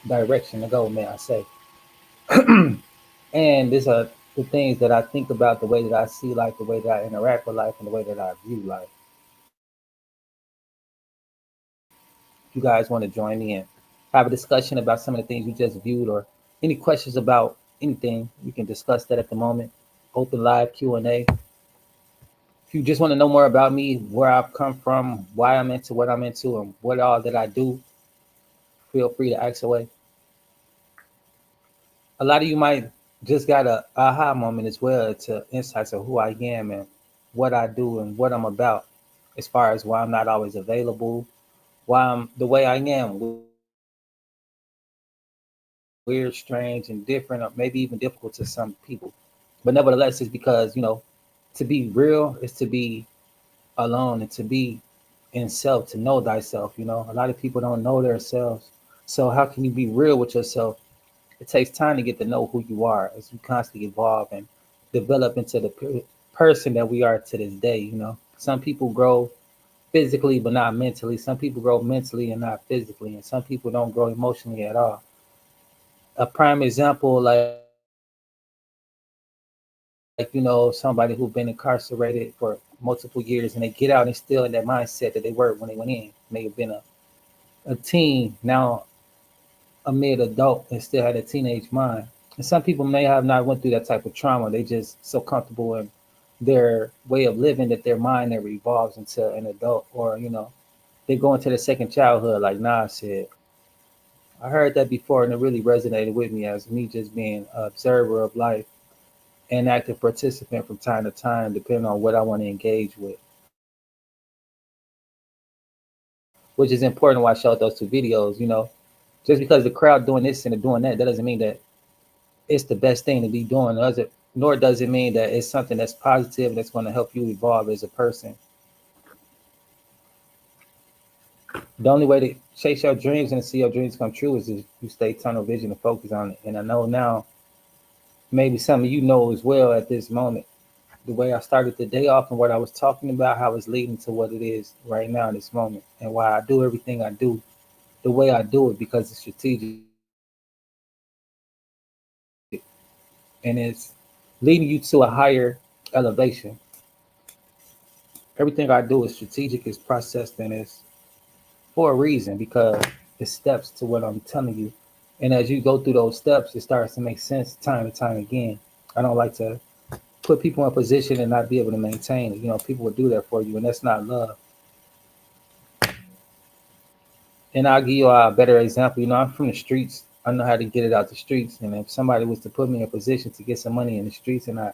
direction to go, may I say. And these are the things that I think about, the way that I see life, the way that I interact with life, and the way that I view life. If you guys want to join me and have a discussion about some of the things you just viewed, or any questions about anything, we can discuss that at the moment. Open live Q&A. If you just want to know more about me, where I've come from, why I'm into what I'm into, and what all that I do, feel free to ask away. A lot of you might just got a aha moment as well, to insights of who I am and what I do and what I'm about, as far as why I'm not always available, why I'm the way I am, weird, strange, and different, or maybe even difficult to some people. But nevertheless, it's because, to be real is to be alone and to be in self, to know thyself. A lot of people don't know themselves. So how can you be real with yourself? It takes time to get to know who you are as you constantly evolve and develop into the person that we are to this day. Some people grow physically but not mentally. Some people grow mentally and not physically, and some people don't grow emotionally at all. A prime example, somebody who's been incarcerated for multiple years and they get out and still in that mindset that they were when they went in. May have been a teen, now a mid adult, and still had a teenage mind. And some people may have not went through that type of trauma. They just so comfortable in their way of living that their mind never evolves into an adult, or they go into the second childhood, like Nas said. I heard that before, and it really resonated with me as me just being an observer of life and active participant from time to time, depending on what I want to engage with. Which is important why I showed those two videos. Just because the crowd doing this and doing that doesn't mean that it's the best thing to be doing. Nor does it mean that it's something that's positive that's going to help you evolve as a person. The only way to chase your dreams and see your dreams come true is if you stay tunnel vision and focus on it. And I know now, maybe some of you know as well at this moment, the way I started the day off and what I was talking about, how it's leading to what it is right now in this moment, and why I do everything I do the way I do it, because it's strategic and it's leading you to a higher elevation. Everything I do is strategic, is processed, and it's for a reason, because it's steps to what I'm telling you. And as you go through those steps, it starts to make sense time and time again. I don't like to put people in a position and not be able to maintain it. People will do that for you, and that's not love. And I'll give you a better example. I'm from the streets. I know how to get it out the streets. And if somebody was to put me in a position to get some money in the streets, and I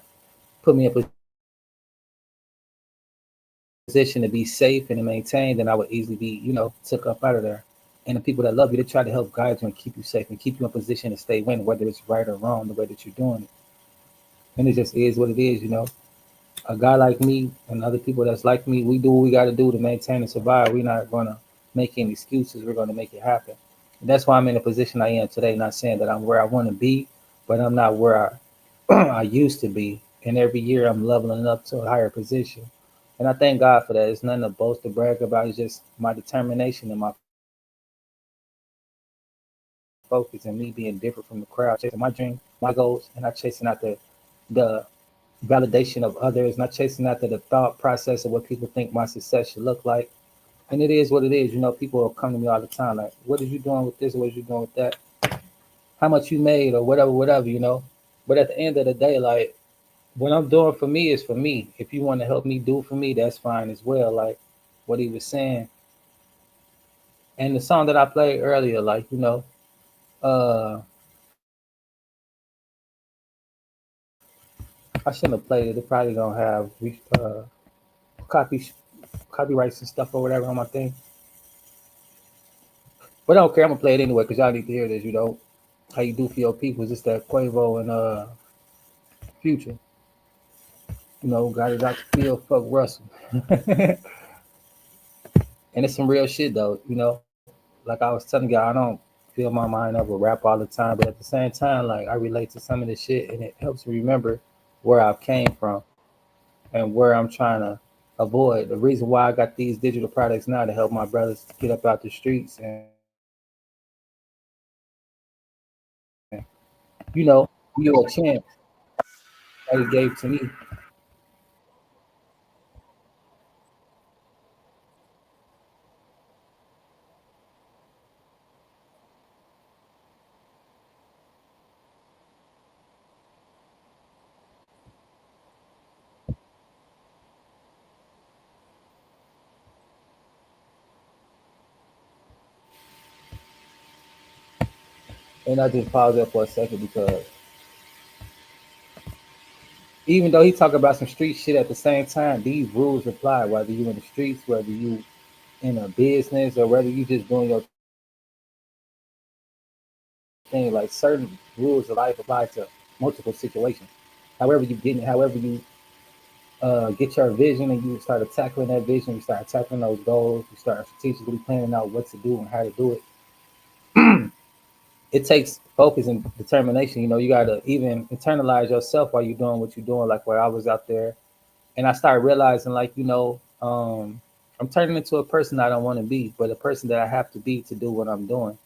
put me in a position to be safe and to maintain, then I would easily be, took up out of there. And the people that love you, they try to help guide you and keep you safe and keep you in position to stay winning, whether it's right or wrong, the way that you're doing it. And it just is what it is, you know. A guy like me and other people that's like me, we do what we got to do to maintain and survive. We're not going to make any excuses. We're going to make it happen. And that's why I'm in the position I am today. Not saying that I'm where I want to be, but I'm not where I used to be. And every year I'm leveling up to a higher position. And I thank God for that. It's nothing to boast or brag about. It's just my determination and my focus and me being different from the crowd, chasing my dream, my goals, and not chasing after the validation of others, not chasing after the thought process of what people think my success should look like. And it is what it is. You know, people will come to me all the time like, what are you doing with this? What are you doing with that? How much you made or whatever, you know. But at the end of the day, like what I'm doing for me is for me. If you want to help me do for me, that's fine as well. Like what he was saying. And the song that I played earlier, like, you know, uh I shouldn't have played it. It probably don't have copy copyrights and stuff or whatever on my thing. But I don't care. I'm gonna play it anyway because y'all need to hear this. You know how you do for your people. It's that Quavo and Future. You know, got it out the field. Fuck Russell. And it's some real shit though. You know, like I was telling y'all, I don't fill my mind up with rap all the time, but at the same time, like I relate to some of this shit, and it helps me remember where I came from and where I'm trying to avoid. The reason why I got these digital products now to help my brothers get up out the streets and you know, you a chance that he gave to me. And I just pause there for a second because even though he talk about some street shit at the same time, these rules apply whether you in the streets, whether you in a business, or whether you just doing your thing. Like certain rules of life apply to multiple situations. However you get it, however you get your vision and you start tackling that vision, you start tackling those goals, you start strategically planning out what to do and how to do it. It takes focus and determination. You know, you gotta even internalize yourself while you're doing what you're doing. Like where I was out there, and I started realizing, like, you know, I'm turning into a person I don't want to be, but a person that I have to be to do what I'm doing.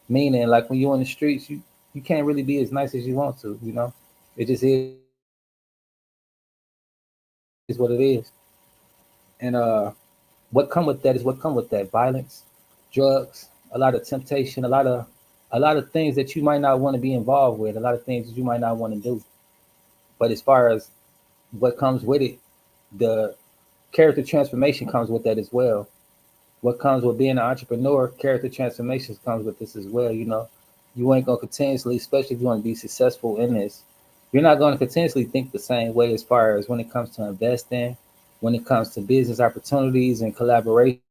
Meaning, like when you're in the streets, you can't really be as nice as you want to. You know, it just is what it is. And what come with that is what come with that violence, drugs, a lot of temptation, a lot of things that you might not want to be involved with, a lot of things that you might not want to do. But as far as what comes with it, the character transformation comes with that as well. What comes with being an entrepreneur, character transformations comes with this as well. You know, you ain't gonna continuously, especially if you want to be successful in this, you're not gonna continuously think the same way as far as when it comes to investing, when it comes to business opportunities and collaborations.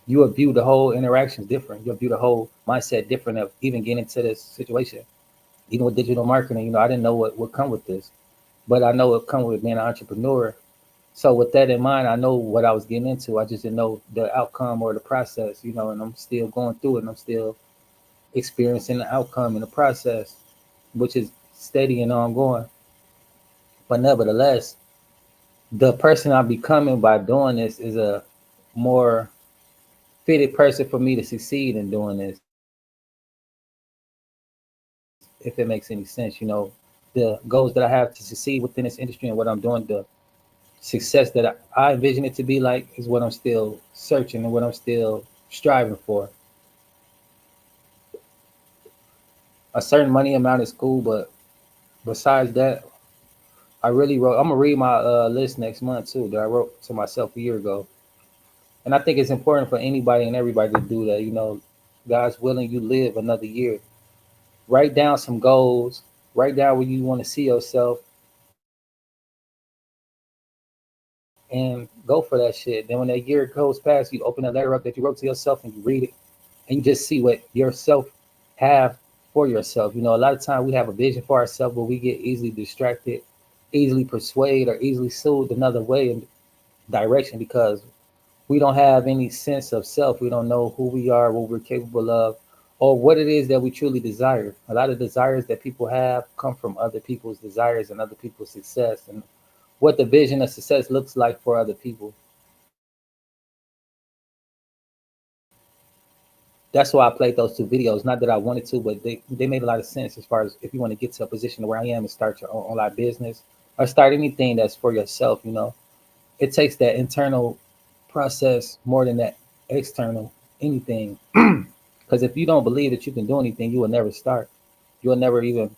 You will view the whole interactions different. You'll view the whole mindset different of even getting into this situation. Even with digital marketing, you know, I didn't know what would come with this, but I know it come with being an entrepreneur. So with that in mind, I know what I was getting into. I just didn't know the outcome or the process, you know, and I'm still going through it and I'm still experiencing the outcome in the process, which is steady and ongoing. But nevertheless, the person I'm becoming by doing this is a more fitted person for me to succeed in doing this, if it makes any sense. You know, the goals that I have to succeed within this industry and what I'm doing, the success that I envision it to be like is what I'm still searching and what I'm still striving for. A certain money amount is cool, but besides that, I really wrote. I'm gonna read my list next month too that I wrote to myself a year ago, and I think it's important for anybody and everybody to do that. You know, God's willing, you live another year. Write down some goals. Write down where you want to see yourself and go for that shit. Then when that year goes past, you open that letter up that you wrote to yourself and you read it, and you just see what yourself have for yourself. You know, a lot of time we have a vision for ourselves, but we get easily distracted, easily persuaded, or easily soothed another way in direction because we don't have any sense of self. We don't know who we are, what we're capable of, or what it is that we truly desire. A lot of desires that people have come from other people's desires and other people's success and what the vision of success looks like for other people. That's why I played those two videos. Not that I wanted to, but they made a lot of sense as far as if you want to get to a position where I am and start your own online business or start anything that's for yourself, you know. It takes that internal process more than that external anything. Because if you don't believe that you can do anything, you will never start. You'll never even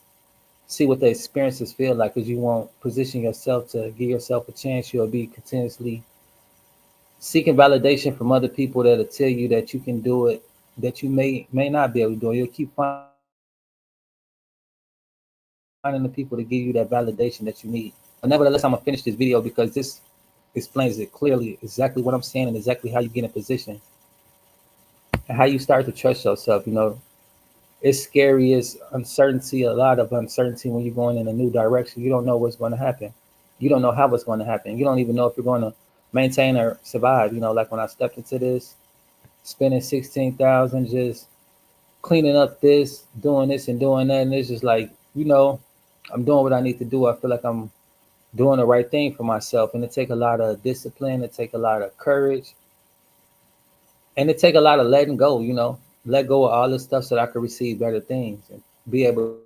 see what the experiences feel like because you won't position yourself to give yourself a chance. You'll be continuously seeking validation from other people that'll tell you that you can do it, that you may not be able to do it. You'll keep finding the people to give you that validation that you need. But nevertheless, I'm gonna finish this video because this explains it clearly, exactly what I'm saying and exactly how you get in position and how you start to trust yourself. You know, it's scary, it's uncertainty, a lot of uncertainty when you're going in a new direction. You don't know what's going to happen. You don't know how it's going to happen. You don't even know if you're going to maintain or survive. You know, like when I stepped into this, spending 16,000 just cleaning up this, doing this and doing that, and it's just like, you know, I'm doing what I need to do. I feel like I'm doing the right thing for myself, and it take a lot of discipline, it take a lot of courage, and it take a lot of letting go. You know, let go of all this stuff so that I could receive better things and be able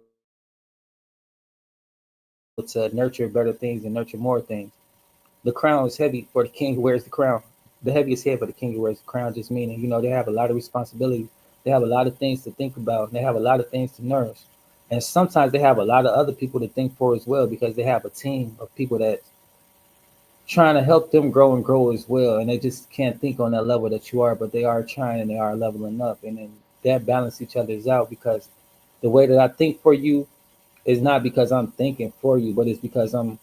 to nurture better things and nurture more things. The crown is heavy for the king who wears the crown. The heaviest head for the king who wears the crown, just meaning, you know, they have a lot of responsibilities. They have a lot of things to think about. And they have a lot of things to nourish. And sometimes they have a lot of other people to think for as well because they have a team of people that trying to help them grow and grow as well. And they just can't think on that level that you are, but they are trying and they are leveling up. And then that balance each other's out because the way that I think for you is not because I'm thinking for you, but it's because I'm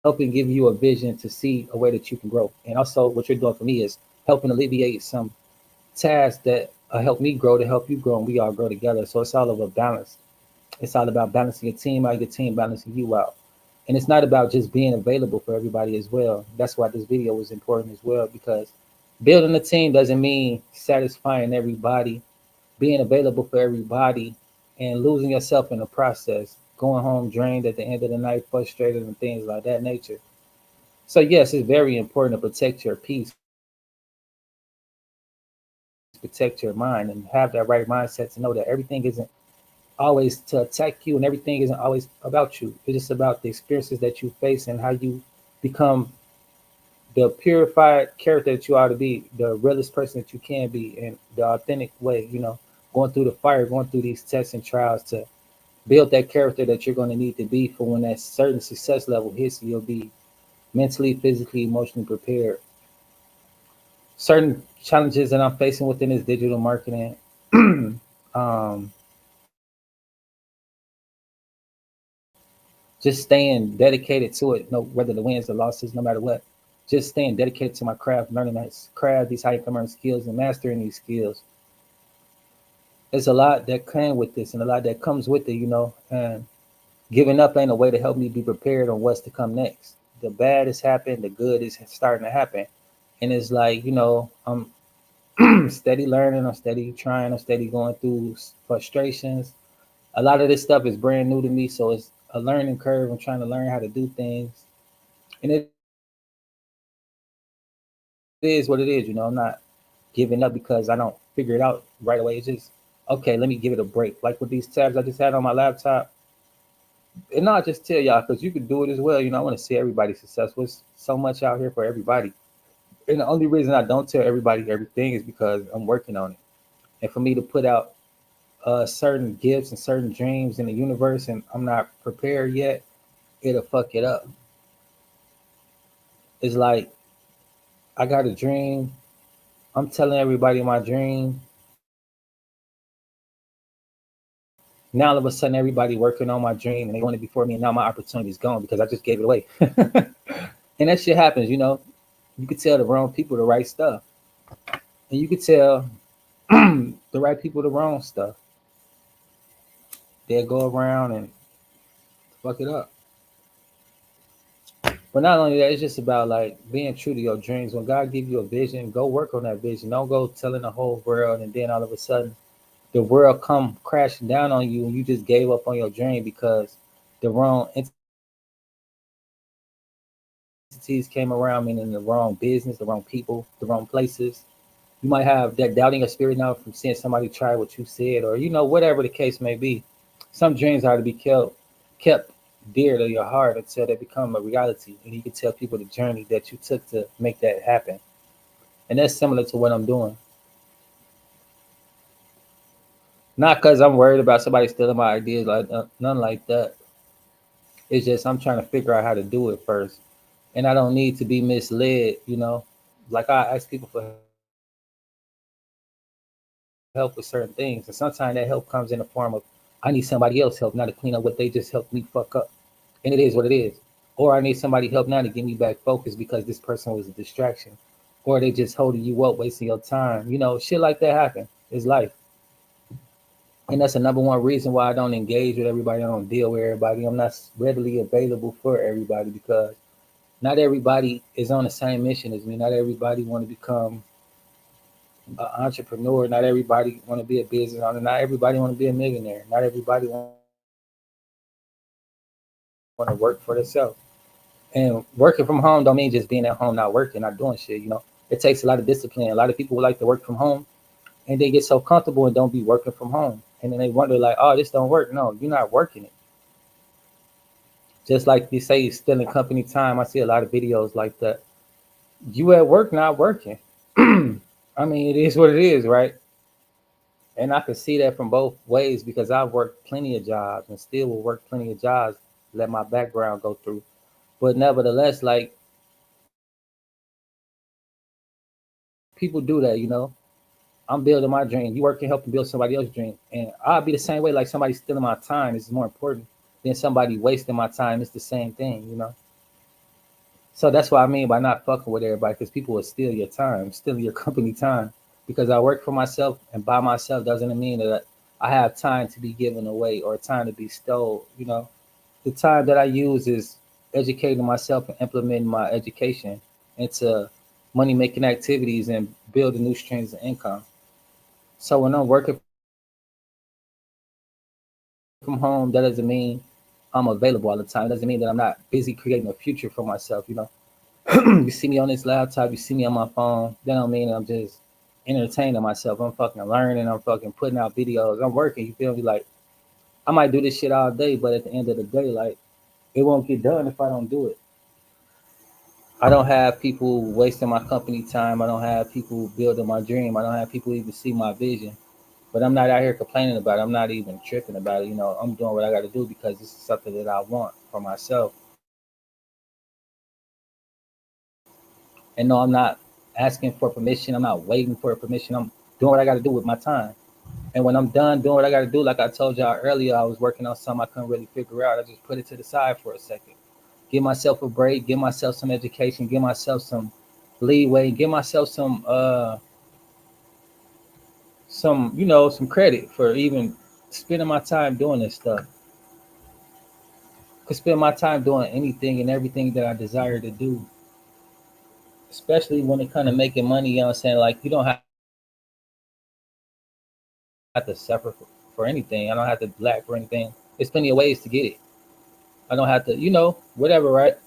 helping give you a vision to see a way that you can grow. And also what you're doing for me is helping alleviate some tasks that help me grow to help you grow and we all grow together. So it's all of a balance. It's all about balancing your team out, your team balancing you out. And it's not about just being available for everybody as well. That's why this video was important as well, because building a team doesn't mean satisfying everybody, being available for everybody, and losing yourself in the process, going home drained at the end of the night, frustrated, and things like that nature. So, yes, it's very important to protect your peace, protect your mind, and have that right mindset to know that everything isn't always to attack you and everything isn't always about you. It's just about the experiences that you face and how you become the purified character that you ought to be, the realest person that you can be in the authentic way, you know, going through the fire, going through these tests and trials to build that character that you're going to need to be for when that certain success level hits, you'll be mentally, physically, emotionally prepared. Certain challenges that I'm facing within this digital marketing, um, just staying dedicated to it, no whether the wins or losses, no matter what. Just staying dedicated to my craft, learning that craft, these high income skills, and mastering these skills. There's a lot that came with this, and a lot that comes with it, you know. And giving up ain't a way to help me be prepared on what's to come next. The bad has happened, the good is starting to happen, and it's like, you know, I'm steady learning, I'm steady trying, I'm steady going through frustrations. A lot of this stuff is brand new to me, so it's a learning curve. I'm trying to learn how to do things, and it is what it is. You know, I'm not giving up because I don't figure it out right away. It's just okay. Let me give it a break. Like with these tabs I just had on my laptop, and I'll just tell y'all because you can do it as well. You know, I want to see everybody successful. There's so much out here for everybody, and the only reason I don't tell everybody everything is because I'm working on it. And for me to put out certain gifts and certain dreams in the universe, and I'm not prepared yet, it'll fuck it up. It's like I got a dream. I'm telling everybody my dream. Now all of a sudden everybody working on my dream and they want it before me, and now my opportunity is gone because I just gave it away. And that shit happens, you know. You could tell the wrong people the right stuff, and you could tell the right people the wrong stuff. They'll go around and fuck it up. But not only that, it's just about like being true to your dreams. When God give you a vision, go work on that vision. Don't go telling the whole world, and then all of a sudden the world come crashing down on you, and you just gave up on your dream because the wrong entities came around, meaning the wrong business, the wrong people, the wrong places. You might have that doubting your spirit now from seeing somebody try what you said, or whatever the case may be. Some dreams are to be kept dear to your heart until they become a reality, and you can tell people the journey that you took to make that happen. And that's similar to what I'm doing. Not because I'm worried about somebody stealing my ideas, like none like that. It's just I'm trying to figure out how to do it first, and I don't need to be misled. Like I ask people for help with certain things, and sometimes that help comes in the form of I need somebody else help now to clean up what they just helped me fuck up, and it is what it is. Or I need somebody help now to get me back focused because this person was a distraction, or they just holding you up, wasting your time. Shit like that happen. It's life. And that's the number one reason why I don't engage with everybody. I don't deal with everybody. I'm not readily available for everybody because not everybody is on the same mission as me. Not everybody want to become an entrepreneur. Not everybody want to be a business owner. Not everybody want to be a millionaire. Not everybody want to work for themselves. And working from home don't mean just being at home, not working, not doing shit. It takes a lot of discipline. A lot of people would like to work from home, and they get so comfortable and don't be working from home. And then they wonder like, oh, this don't work. No, you're not working it. Just like you say, you're stealing company time. I see a lot of videos like that. You at work, not working. I mean, it is what it is, right? And I can see that from both ways because I've worked plenty of jobs and still will work plenty of jobs, let my background go through. But nevertheless, like people do that. I'm building my dream. You working helping build somebody else's dream. And I'll be the same way, like somebody stealing my time is more important than somebody wasting my time. It's the same thing. So that's what I mean by not fucking with everybody, because people will steal your time, steal your company time. Because I work for myself and by myself doesn't mean that I have time to be given away or time to be stole. The time that I use is educating myself and implementing my education into money making activities and building new streams of income. So when I'm working from home, that doesn't mean I'm available all the time. It doesn't mean that I'm not busy creating a future for myself. You see me on this laptop, you see me on my phone, that don't mean I'm just entertaining myself. I'm fucking learning, I'm fucking putting out videos, I'm working, you feel me? Like I might do this shit all day, but at the end of the day, like it won't get done if I don't do it. I don't have people wasting my company time. I don't have people building my dream. I don't have people even see my vision. But I'm not out here complaining about it. I'm not even tripping about it. I'm doing what I got to do because this is something that I want for myself. And no, I'm not asking for permission. I'm not waiting for permission. I'm doing what I got to do with my time. And when I'm done doing what I got to do, like I told y'all earlier, I was working on something I couldn't really figure out. I just put it to the side for a second. Give myself a break, give myself some education, give myself some leeway, give myself some credit for even spending my time doing this stuff. Could spend my time doing anything and everything that I desire to do, especially when it comes to making money. You know what I'm saying? Like, you don't have to suffer for anything. I don't have to lack for anything. There's plenty of ways to get it. I don't have to, whatever, right?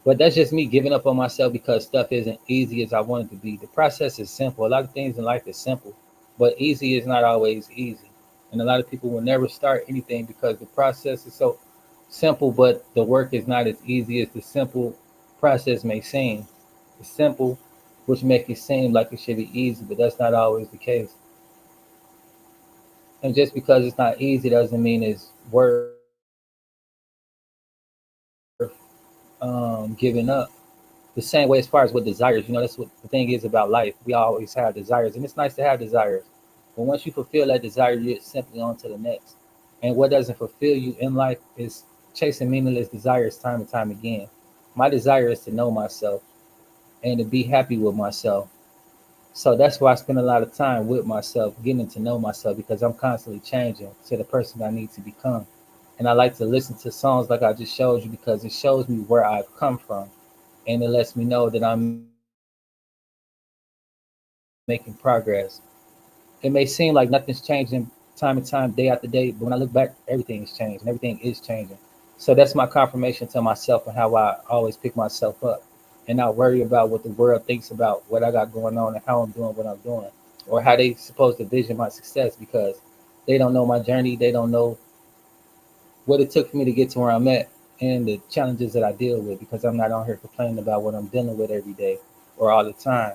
But that's just me giving up on myself because stuff isn't easy as I want it to be. The process is simple. A lot of things in life is simple, but easy is not always easy. And a lot of people will never start anything because the process is so simple, but the work is not as easy as the simple process may seem. It's simple, which makes it seem like it should be easy, but that's not always the case. And just because it's not easy doesn't mean it's worth giving up. The same way as far as with desires, that's what the thing is about life. We always have desires, and it's nice to have desires. But once you fulfill that desire, you're simply on to the next. And what doesn't fulfill you in life is chasing meaningless desires time and time again. My desire is to know myself and to be happy with myself. So that's why I spend a lot of time with myself, getting to know myself, because I'm constantly changing to the person I need to become. And I like to listen to songs like I just showed you because it shows me where I've come from, and it lets me know that I'm making progress. It may seem like nothing's changing time and time, day after day, but when I look back, everything's changed and everything is changing. So that's my confirmation to myself and how I always pick myself up and not worry about what the world thinks about what I got going on and how I'm doing what I'm doing or how they supposed to vision my success because they don't know my journey. They don't know what it took for me to get to where I'm at and the challenges that I deal with because I'm not on here complaining about what I'm dealing with every day or all the time.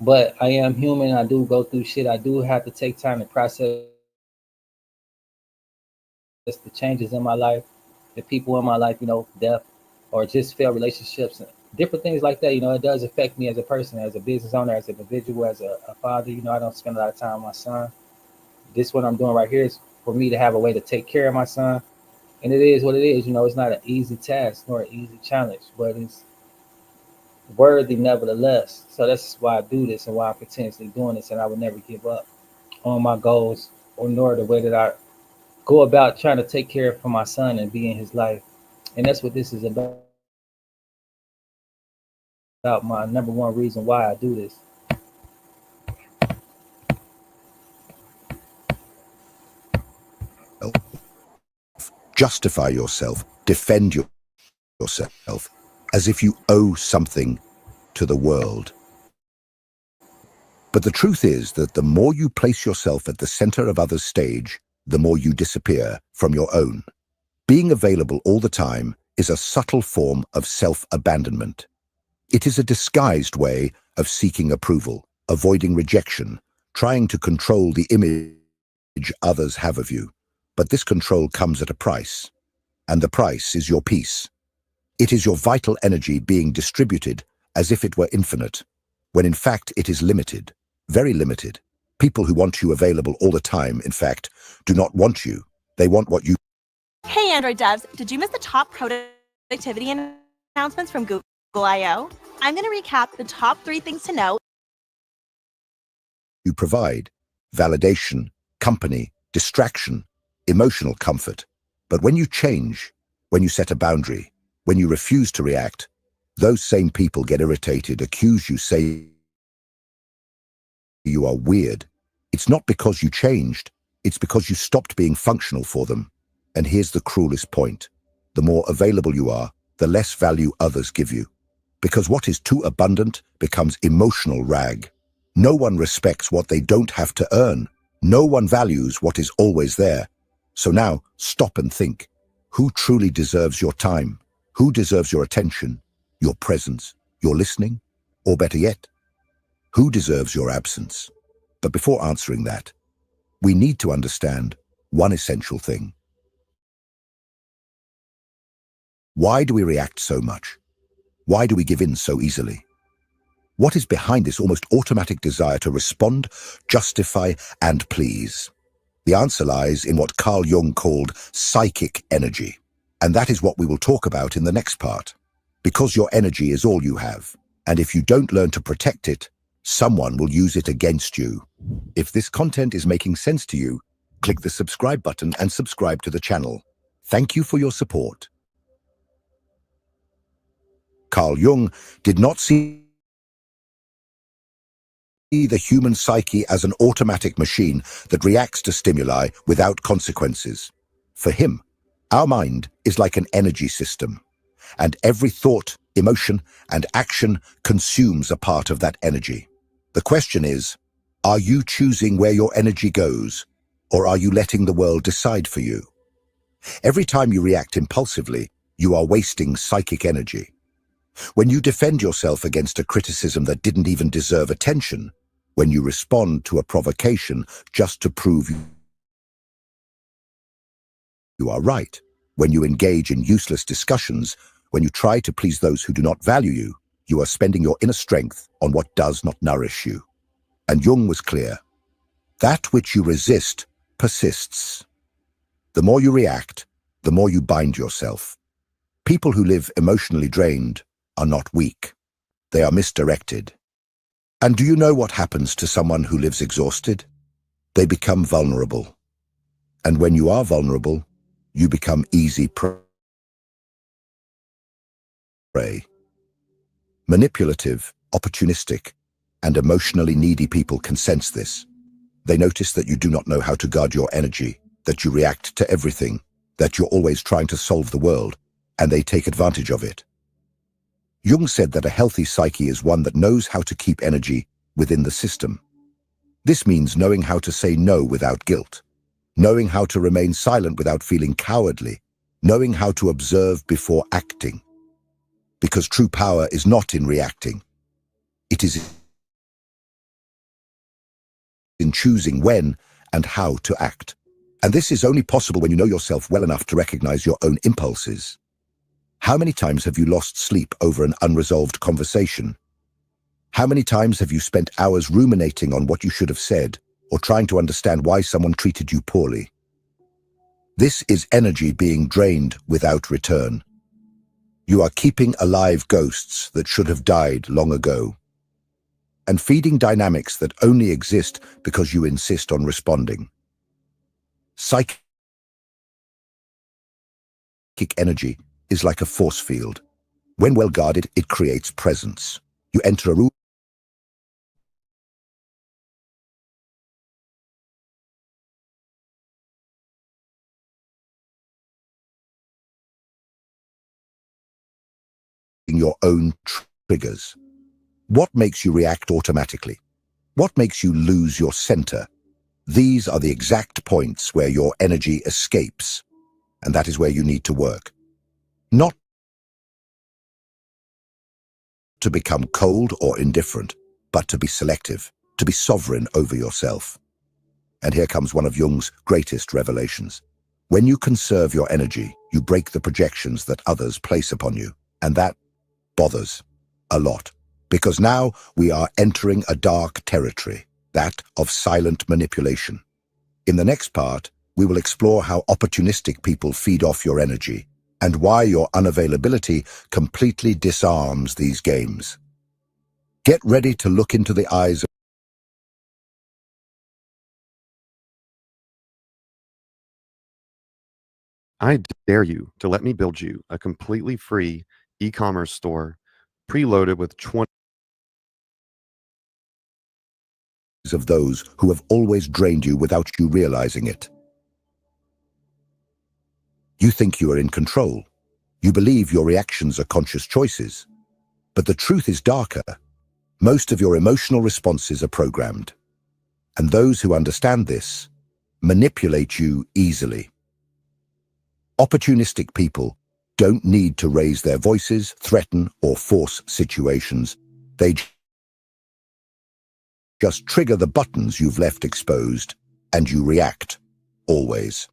But I am human. I do go through shit. I do have to take time to process the changes in my life, the people in my life, death or just failed relationships, and different things like that. It does affect me as a person, as a business owner, as an individual, as a father. I don't spend a lot of time with my son. This what I'm doing right here is for me to have a way to take care of my son. And it is what it is. It's not an easy task nor an easy challenge, but it's worthy nevertheless. So that's why I do this and why I'm continuously doing this. And I would never give up on my goals or nor the way that I go about trying to take care for my son and be in his life. And that's what this is about my number one reason why I do this. Justify yourself, defend yourself, as if you owe something to the world. But the truth is that the more you place yourself at the center of others' stage, the more you disappear from your own. Being available all the time is a subtle form of self-abandonment. It is a disguised way of seeking approval, avoiding rejection, trying to control the image others have of you. But this control comes at a price, and the price is your peace. It is your vital energy being distributed as if it were infinite, when in fact it is limited, very limited. People who want you available all the time, in fact, do not want you. They want what you... Hey Android devs, did you miss the top productivity announcements from Google I/O? I'm going to recap the top 3 things to know. You provide validation, company, distraction, emotional comfort. But when you change, when you set a boundary, when you refuse to react, those same people get irritated, accuse you, say you are weird. It's not because you changed, it's because you stopped being functional for them. And here's the cruelest point. The more available you are, the less value others give you. Because what is too abundant becomes emotional rag. No one respects what they don't have to earn. No one values what is always there. So now, stop and think. Who truly deserves your time? Who deserves your attention, your presence, your listening? Or better yet, who deserves your absence? But before answering that, we need to understand one essential thing. Why do we react so much? Why do we give in so easily? What is behind this almost automatic desire to respond, justify, and please? The answer lies in what Carl Jung called psychic energy. And that is what we will talk about in the next part. Because your energy is all you have. And if you don't learn to protect it, someone will use it against you. If this content is making sense to you, click the subscribe button and subscribe to the channel. Thank you for your support. Carl Jung did not see the human psyche as an automatic machine that reacts to stimuli without consequences. For him, our mind is like an energy system, and every thought, emotion, and action consumes a part of that energy. The question is, are you choosing where your energy goes, or are you letting the world decide for you? Every time you react impulsively, you are wasting psychic energy. When you defend yourself against a criticism that didn't even deserve attention, when you respond to a provocation just to prove you are right, when you engage in useless discussions, when you try to please those who do not value you, you are spending your inner strength on what does not nourish you. And Jung was clear. That which you resist persists. The more you react, the more you bind yourself. People who live emotionally drained are not weak. They are misdirected. And do you know what happens to someone who lives exhausted? They become vulnerable. And when you are vulnerable, you become easy prey. Manipulative, opportunistic, and emotionally needy people can sense this. They notice that you do not know how to guard your energy, that you react to everything, that you're always trying to solve the world, and they take advantage of it. Jung said that a healthy psyche is one that knows how to keep energy within the system. This means knowing how to say no without guilt, knowing how to remain silent without feeling cowardly, knowing how to observe before acting. Because true power is not in reacting. It is in choosing when and how to act. And this is only possible when you know yourself well enough to recognize your own impulses. How many times have you lost sleep over an unresolved conversation? How many times have you spent hours ruminating on what you should have said or trying to understand why someone treated you poorly? This is energy being drained without return. You are keeping alive ghosts that should have died long ago, and feeding dynamics that only exist because you insist on responding. Psychic energy is like a force field. When well guarded, it creates presence. You enter a room your own triggers. What makes you react automatically? What makes you lose your center? These are the exact points where your energy escapes, and that is where you need to work. Not to become cold or indifferent, but to be selective, to be sovereign over yourself. And here comes one of Jung's greatest revelations. When you conserve your energy, you break the projections that others place upon you, and that bothers a lot. Because now we are entering a dark territory, that of silent manipulation. In the next part, we will explore how opportunistic people feed off your energy and why your unavailability completely disarms these games. Get ready to look into the eyes of I dare you to let me build you a completely free e-commerce store preloaded with 20 of those who have always drained you without you realizing it. You think you are in control. You believe your reactions are conscious choices. But the truth is darker. Most of your emotional responses are programmed. And those who understand this manipulate you easily. Opportunistic people don't need to raise their voices, threaten, or force situations. They just trigger the buttons you've left exposed, and you react, always.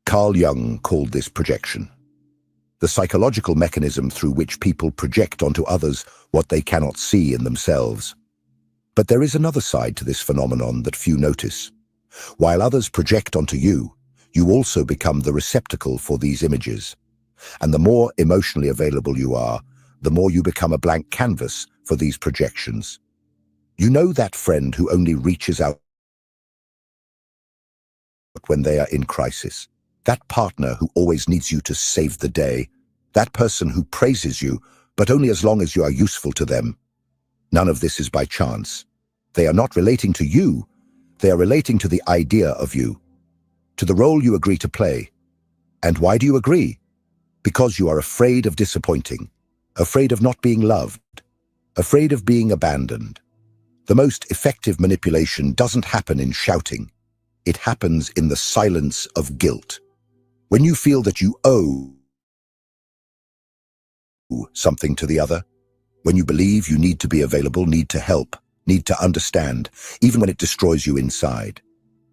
Carl Jung called this projection, the psychological mechanism through which people project onto others what they cannot see in themselves. But there is another side to this phenomenon that few notice. While others project onto you, you also become the receptacle for these images. And the more emotionally available you are, the more you become a blank canvas for these projections. You know that friend who only reaches out when they are in crisis. That partner who always needs you to save the day. That person who praises you, but only as long as you are useful to them. None of this is by chance. They are not relating to you. They are relating to the idea of you, to the role you agree to play. And why do you agree? Because you are afraid of disappointing, afraid of not being loved, afraid of being abandoned. The most effective manipulation doesn't happen in shouting. It happens in the silence of guilt. When you feel that you owe something to the other, when you believe you need to be available, need to help, need to understand, even when it destroys you inside.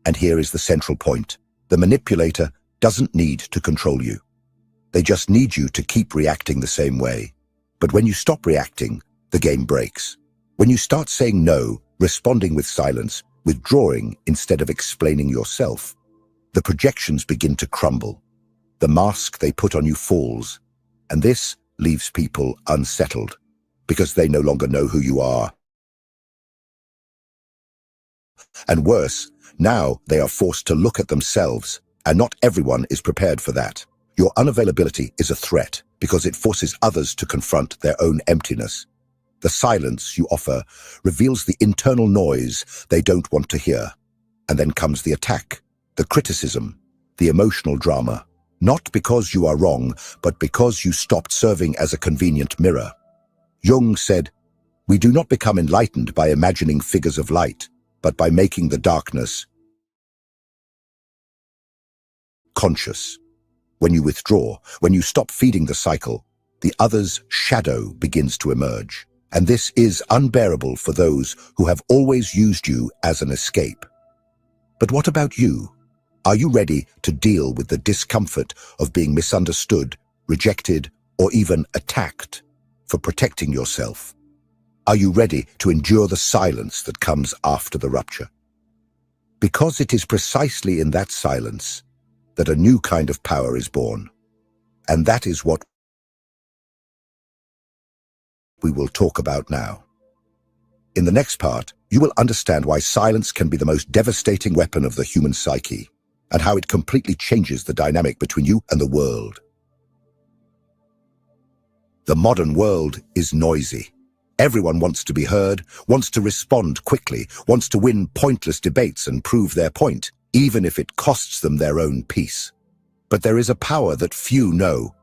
And here is the central point. The manipulator doesn't need to control you. They just need you to keep reacting the same way. But when you stop reacting, the game breaks. When you start saying no, responding with silence, withdrawing instead of explaining yourself, The projections begin to crumble. The mask they put on you falls, and this leaves people unsettled because they no longer know who you are. And worse, now they are forced to look at themselves, and not everyone is prepared for that. Your unavailability is a threat because it forces others to confront their own emptiness. The silence you offer reveals the internal noise they don't want to hear. And then comes the attack, the criticism, the emotional drama. Not because you are wrong, but because you stopped serving as a convenient mirror. Jung said, "We do not become enlightened by imagining figures of light, but by making the darkness conscious." When you withdraw, when you stop feeding the cycle, the other's shadow begins to emerge. And this is unbearable for those who have always used you as an escape. But what about you? Are you ready to deal with the discomfort of being misunderstood, rejected, or even attacked for protecting yourself? Are you ready to endure the silence that comes after the rupture? Because it is precisely in that silence that a new kind of power is born. And that is what we will talk about now. In the next part, you will understand why silence can be the most devastating weapon of the human psyche, and how it completely changes the dynamic between you and the world. The modern world is noisy. Everyone wants to be heard, wants to respond quickly, wants to win pointless debates and prove their point, even if it costs them their own peace. But there is a power that few know,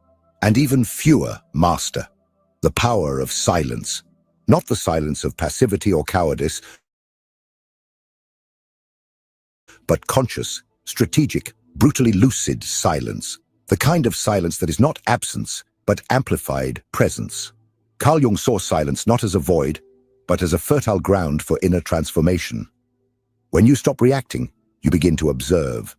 and even fewer master. The power of silence. Not the silence of passivity or cowardice, but conscious, strategic, brutally lucid silence. The kind of silence that is not absence, but amplified presence. Carl Jung saw silence not as a void, but as a fertile ground for inner transformation. When you stop reacting, you begin to observe.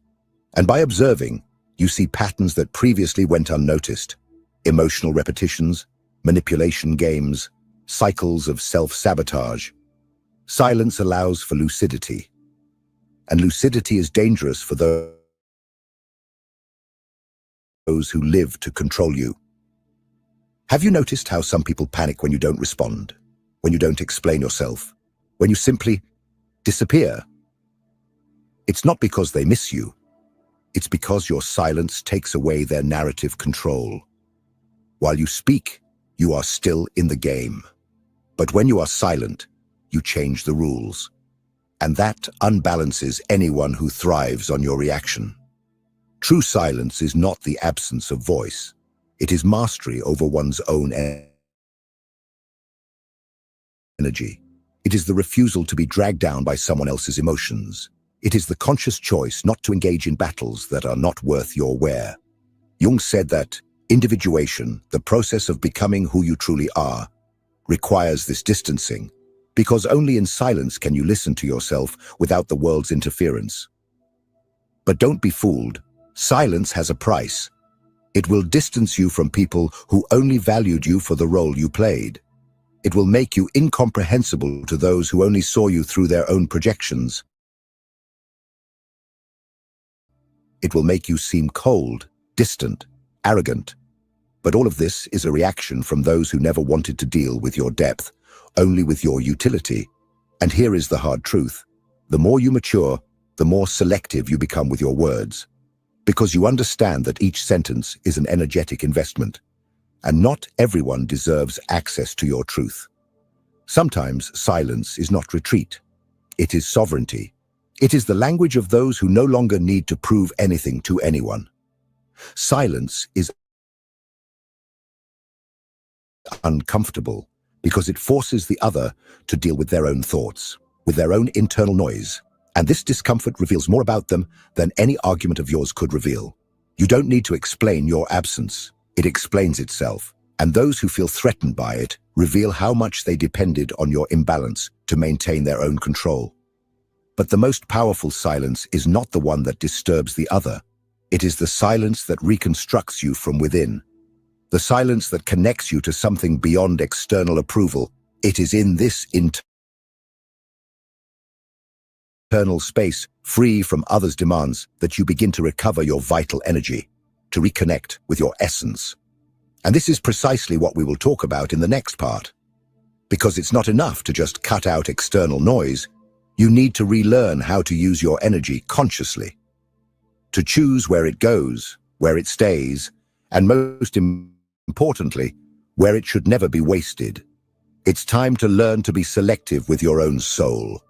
And by observing, you see patterns that previously went unnoticed. Emotional repetitions, manipulation games, cycles of self-sabotage. Silence allows for lucidity. And lucidity is dangerous for those who live to control you. Have you noticed how some people panic when you don't respond, when you don't explain yourself, when you simply disappear? It's not because they miss you. It's because your silence takes away their narrative control. While you speak, you are still in the game. But when you are silent, you change the rules. And that unbalances anyone who thrives on your reaction. True silence is not the absence of voice. It is mastery over one's own energy. It is the refusal to be dragged down by someone else's emotions. It is the conscious choice not to engage in battles that are not worth your wear. Jung said that individuation, the process of becoming who you truly are, requires this distancing, because only in silence can you listen to yourself without the world's interference. But don't be fooled. Silence has a price. It will distance you from people who only valued you for the role you played. It will make you incomprehensible to those who only saw you through their own projections. It will make you seem cold, distant, arrogant. But all of this is a reaction from those who never wanted to deal with your depth, only with your utility. And here is the hard truth. The more you mature, the more selective you become with your words. Because you understand that each sentence is an energetic investment, and not everyone deserves access to your truth. Sometimes silence is not retreat. It is sovereignty. It is the language of those who no longer need to prove anything to anyone. Silence is uncomfortable because it forces the other to deal with their own thoughts, with their own internal noise. And this discomfort reveals more about them than any argument of yours could reveal. You don't need to explain your absence. It explains itself. And those who feel threatened by it reveal how much they depended on your imbalance to maintain their own control. But the most powerful silence is not the one that disturbs the other. It is the silence that reconstructs you from within. The silence that connects you to something beyond external approval. It is in this internal internal space free from others' demands that you begin to recover your vital energy, to reconnect with your essence. And this is precisely what we will talk about in the next part. Because it's not enough to just cut out external noise, you need to relearn how to use your energy consciously. To choose where it goes, where it stays, and most importantly, where it should never be wasted. It's time to learn to be selective with your own soul.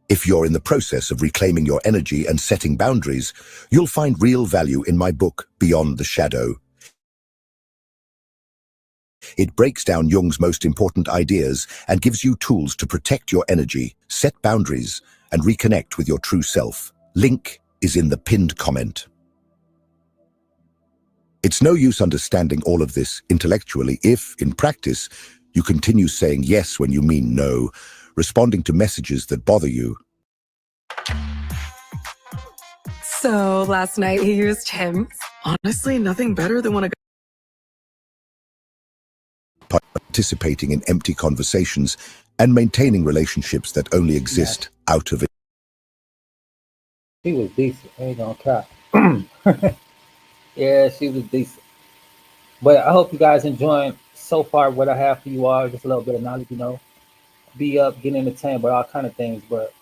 If you're in the process of reclaiming your energy and setting boundaries, you'll find real value in my book, Beyond the Shadow. It breaks down Jung's most important ideas and gives you tools to protect your energy, set boundaries, and reconnect with your true self. Link is in the pinned comment. It's no use understanding all of this intellectually if, in practice, you continue saying yes when you mean no, responding to messages that bother you. So last night he used him. Honestly, nothing better than when a Participating in empty conversations and maintaining relationships that only exist out of it. She was decent. I ain't gonna cry. Yeah, she was decent. But I hope you guys enjoying so far what I have for you all. Just a little bit of knowledge, be up, getting entertained, but all kind of things. But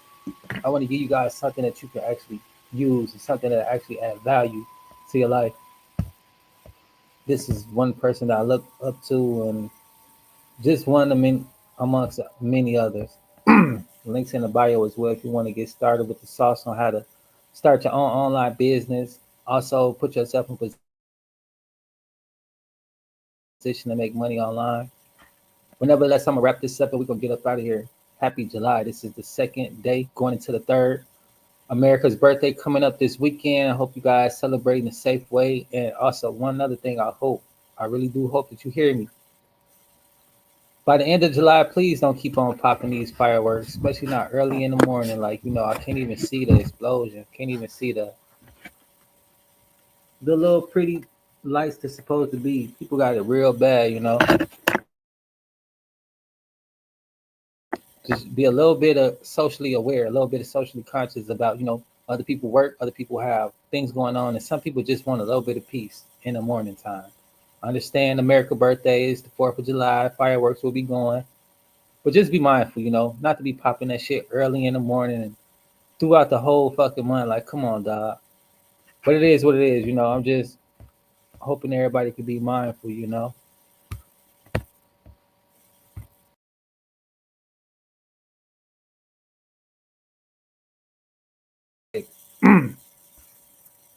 I want to give you guys something that you can actually use and something that actually add value to your life. This is one person that I look up to, and just one amongst many others. Links in the bio as well if you want to get started with the sauce on how to start your own online business. Also, put yourself in position to make money online. But nevertheless, I'm gonna wrap this up and we're gonna get up out of here. Happy July. This is the second day, going into the third. America's birthday coming up this weekend. I hope you guys celebrate in a safe way. And also, one other thing, I really do hope that you hear me. By the end of July, please don't keep on popping these fireworks, especially not early in the morning. Like, I can't even see the explosion. Can't even see the little pretty lights that's supposed to be. People got it real bad, Just be a little bit of socially aware, a little bit of socially conscious about, other people work, other people have things going on, and some people just want a little bit of peace in the morning time. I understand America birthday is the 4th of July, fireworks will be going, but just be mindful, not to be popping that shit early in the morning and throughout the whole fucking month. Like, come on, dog. But it is what it is, I'm just hoping everybody could be mindful,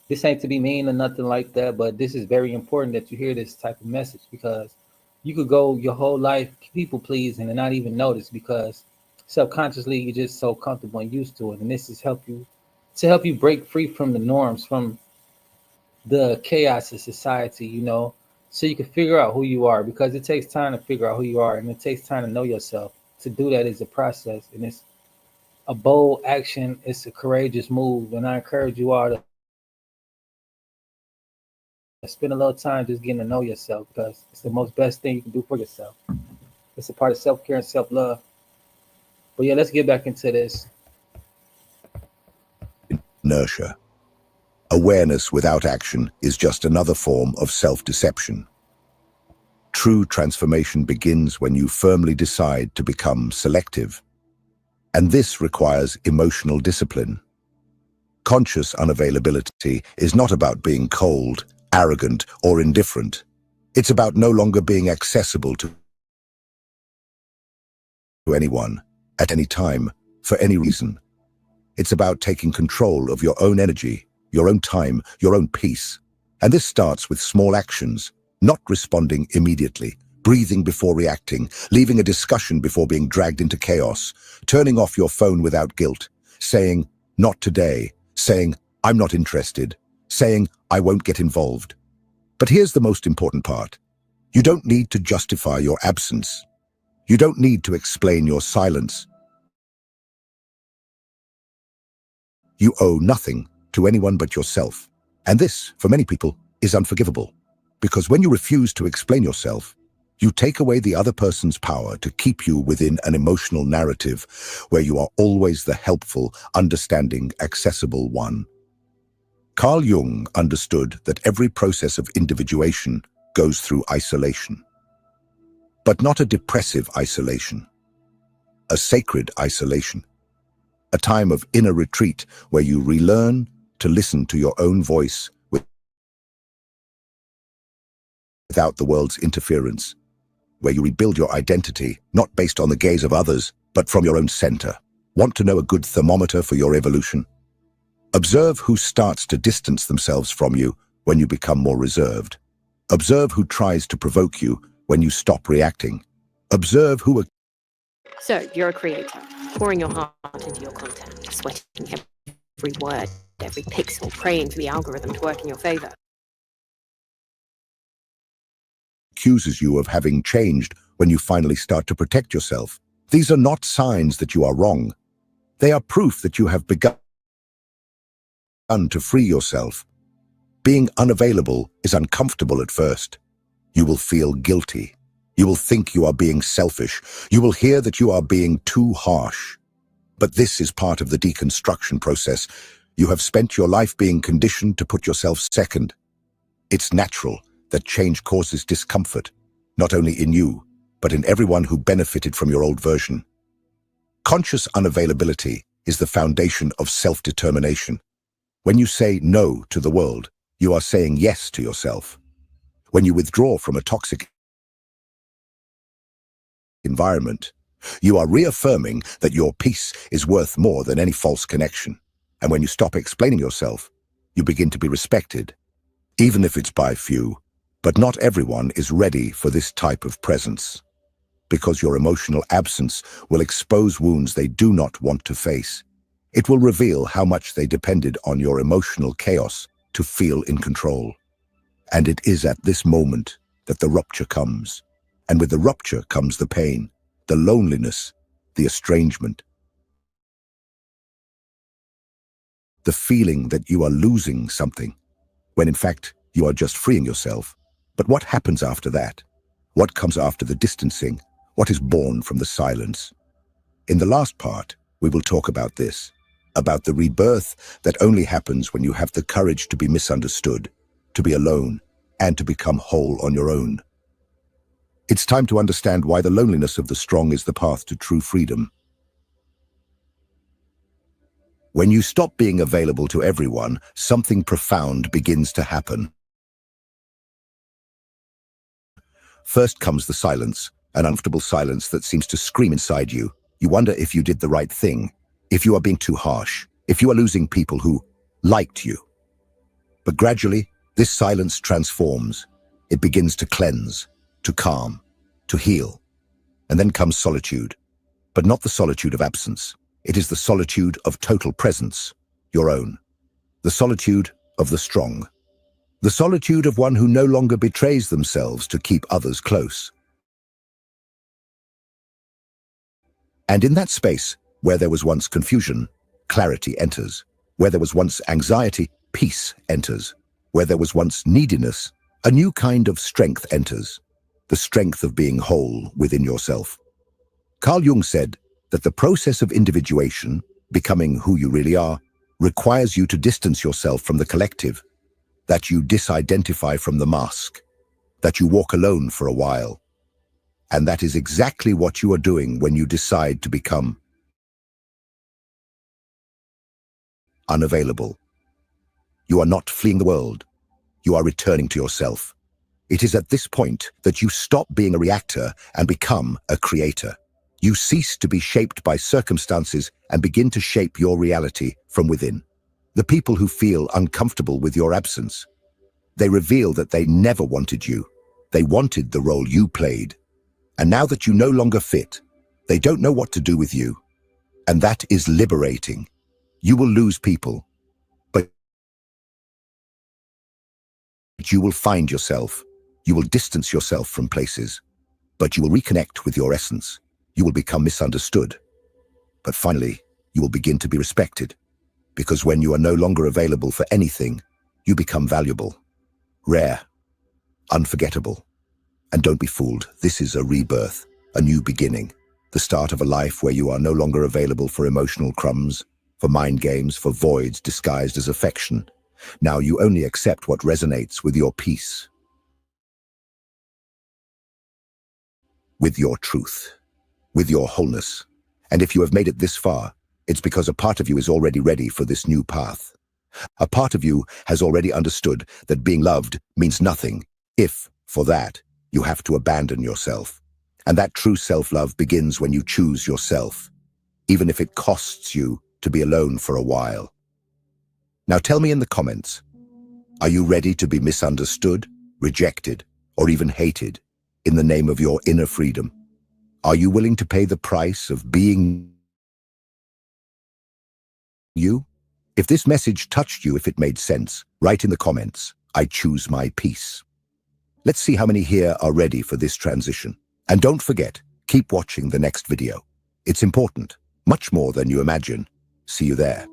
This ain't to be mean or nothing like that, but this is very important that you hear this type of message, because you could go your whole life people pleasing and not even notice, because subconsciously you're just so comfortable and used to it. And this is help you break free from the norms, from the chaos of society, so you can figure out who you are, because it takes time to figure out who you are, and it takes time to know yourself. To do that is a process, and it's a bold action. It's a courageous move, and I encourage you all to spend a little time just getting to know yourself, because it's the most best thing you can do for yourself. It's a part of self-care and self-love. But yeah, let's get back into this. Inertia. Awareness without action is just another form of self-deception. True transformation begins when you firmly decide to become selective. And this requires emotional discipline. Conscious unavailability is not about being cold, arrogant, or indifferent. It's about no longer being accessible to anyone, at any time, for any reason. It's about taking control of your own energy, your own time, your own peace. And this starts with small actions, not responding immediately, breathing before reacting, leaving a discussion before being dragged into chaos, turning off your phone without guilt, saying, "Not today," saying, "I'm not interested," saying, "I won't get involved." But here's the most important part. You don't need to justify your absence. You don't need to explain your silence. You owe nothing to anyone but yourself. And this, for many people, is unforgivable. Because when you refuse to explain yourself, You take away the other person's power to keep you within an emotional narrative where you are always the helpful, understanding, accessible one. Carl Jung understood that every process of individuation goes through isolation. But not a depressive isolation, a sacred isolation, a time of inner retreat where you relearn to listen to your own voice without the world's interference, where you rebuild your identity, not based on the gaze of others, but from your own center. Want to know a good thermometer for your evolution? Observe who starts to distance themselves from you when you become more reserved. Observe who tries to provoke you when you stop reacting. Observe who... So, you're a creator, pouring your heart into your content, sweating every word, every pixel, praying for the algorithm to work in your favor. accuses you of having changed when you finally start to protect yourself. These are not signs that you are wrong. They are proof that you have begun to free yourself. Being unavailable is uncomfortable at first. You will feel guilty. You will think you are being selfish. You will hear that you are being too harsh. But this is part of the deconstruction process. You have spent your life being conditioned to put yourself second. It's natural that change causes discomfort, not only in you, but in everyone who benefited from your old version. Conscious unavailability is the foundation of self-determination. When you say no to the world, you are saying yes to yourself. When you withdraw from a toxic environment, you are reaffirming that your peace is worth more than any false connection. And when you stop explaining yourself, you begin to be respected, even if it's by few. But not everyone is ready for this type of presence, because your emotional absence will expose wounds they do not want to face. It will reveal how much they depended on your emotional chaos to feel in control. And it is at this moment that the rupture comes. And with the rupture comes the pain, the loneliness, the estrangement, the feeling that you are losing something, when in fact you are just freeing yourself. But what happens after that? What comes after the distancing? What is born from the silence? In the last part, we will talk about this, about the rebirth that only happens when you have the courage to be misunderstood, to be alone, and to become whole on your own. It's time to understand why the loneliness of the strong is the path to true freedom. When you stop being available to everyone, something profound begins to happen. First comes the silence, an uncomfortable silence that seems to scream inside you. You wonder if you did the right thing, if you are being too harsh, if you are losing people who liked you. But gradually, this silence transforms. It begins to cleanse, to calm, to heal. And then comes solitude, but not the solitude of absence. It is the solitude of total presence, your own. The solitude of the strong. The solitude of one who no longer betrays themselves to keep others close. And in that space, where there was once confusion, clarity enters. Where there was once anxiety, peace enters. Where there was once neediness, a new kind of strength enters. The strength of being whole within yourself. Carl Jung said that the process of individuation, becoming who you really are, requires you to distance yourself from the collective, that you disidentify from the mask, that you walk alone for a while. And that is exactly what you are doing when you decide to become unavailable. You are not fleeing the world. You are returning to yourself. It is at this point that you stop being a reactor and become a creator. You cease to be shaped by circumstances and begin to shape your reality from within. The people who feel uncomfortable with your absence, they reveal that they never wanted you. They wanted the role you played. And now that you no longer fit, they don't know what to do with you. And that is liberating. You will lose people, but you will find yourself. You will distance yourself from places, but you will reconnect with your essence. You will become misunderstood. But finally, you will begin to be respected. Because when you are no longer available for anything, you become valuable, rare, unforgettable. And don't be fooled, this is a rebirth, a new beginning, the start of a life where you are no longer available for emotional crumbs, for mind games, for voids disguised as affection. Now you only accept what resonates with your peace, with your truth, with your wholeness. And if you have made it this far, it's because a part of you is already ready for this new path. A part of you has already understood that being loved means nothing if, for that, you have to abandon yourself. And that true self-love begins when you choose yourself, even if it costs you to be alone for a while. Now tell me in the comments, are you ready to be misunderstood, rejected, or even hated in the name of your inner freedom? Are you willing to pay the price of being you? If this message touched you, if it made sense, write in the comments, I choose my peace. Let's see how many here are ready for this transition. And don't forget, keep watching the next video. It's important, much more than you imagine. See you there.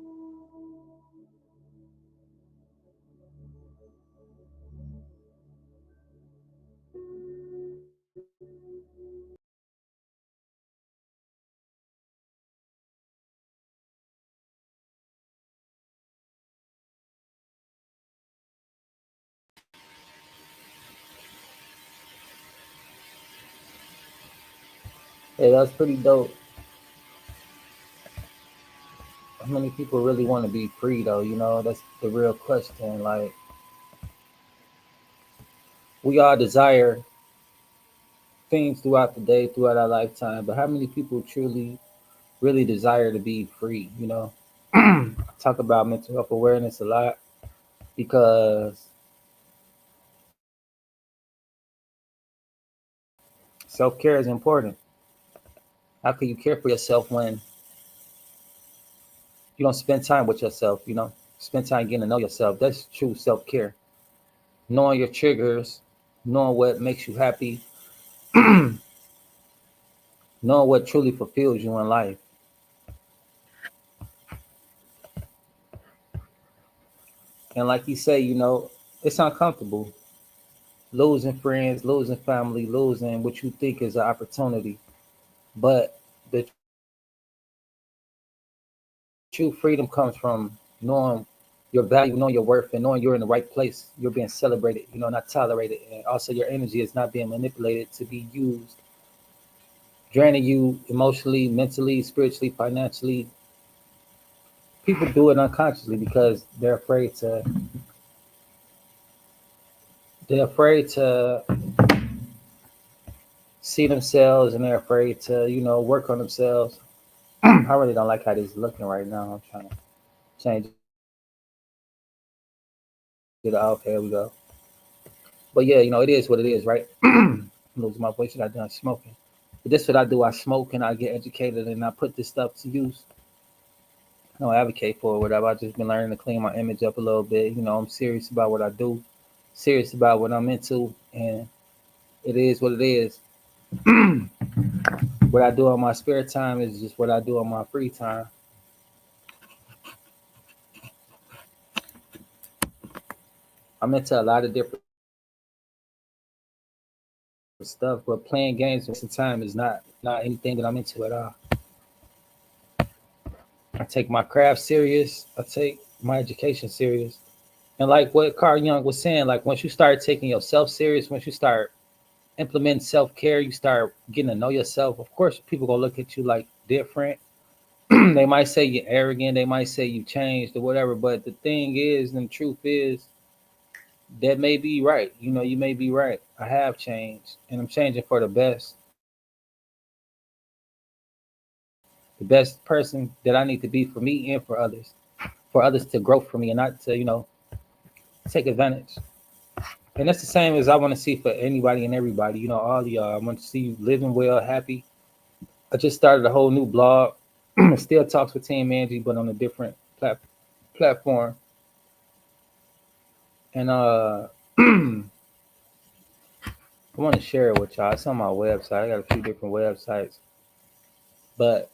Hey, that's pretty dope. How many people really want to be free though? You know, that's the real question. Like, we all desire things throughout the day, throughout our lifetime, but how many people truly, really desire to be free? You know, I talk about mental health awareness a lot because self-care is important. How can you care for yourself when you don't spend time with yourself? You know, spend time getting to know yourself. That's true self-care. Knowing your triggers, knowing what makes you happy, knowing what truly fulfills you in life. And like you say, you know, it's uncomfortable losing friends, losing family, losing what you think is an opportunity. But the true freedom comes from knowing your value, knowing your worth, and knowing you're in the right place. You're being celebrated, you know, not tolerated. And also your energy is not being manipulated to be used, draining you emotionally, mentally, spiritually, financially. People do it unconsciously because they're afraid to see themselves, and they're afraid to, you know, work on themselves. I really don't like how this is looking right now. I'm trying to change it. Okay, here we go. But yeah, you know, it is what it is, right? Losing my voice, I got done smoking. But this is what I do. I smoke and I get educated and I put this stuff to use. I don't advocate for it, whatever. I just been learning to clean my image up a little bit. You know, I'm serious about what I do, serious about what I'm into, and it is what it is. What I do on my spare time is just what I do on my free time. I'm into a lot of different stuff, but playing games most of the time is not anything that I'm into at all. I take my craft serious. I take my education serious. And like what Carl Jung was saying, like once you start taking yourself serious, once you start implementing self-care, you start getting to know yourself. Of course, people gonna look at you like different. They might say you're arrogant, they might say you changed or whatever. But the thing is, and the truth is, that may be right. You know, you may be right. I have changed and I'm changing for the best. The best person that I need to be for me and for others to grow from me and not to, you know, take advantage. And that's the same as I want to see for anybody and everybody, you know, all of y'all. I want to see you living well, happy. I just started a whole new blog. Still talks with Team Angie, but on a different platform. And I want to share it with y'all. It's on my website. I got a few different websites. But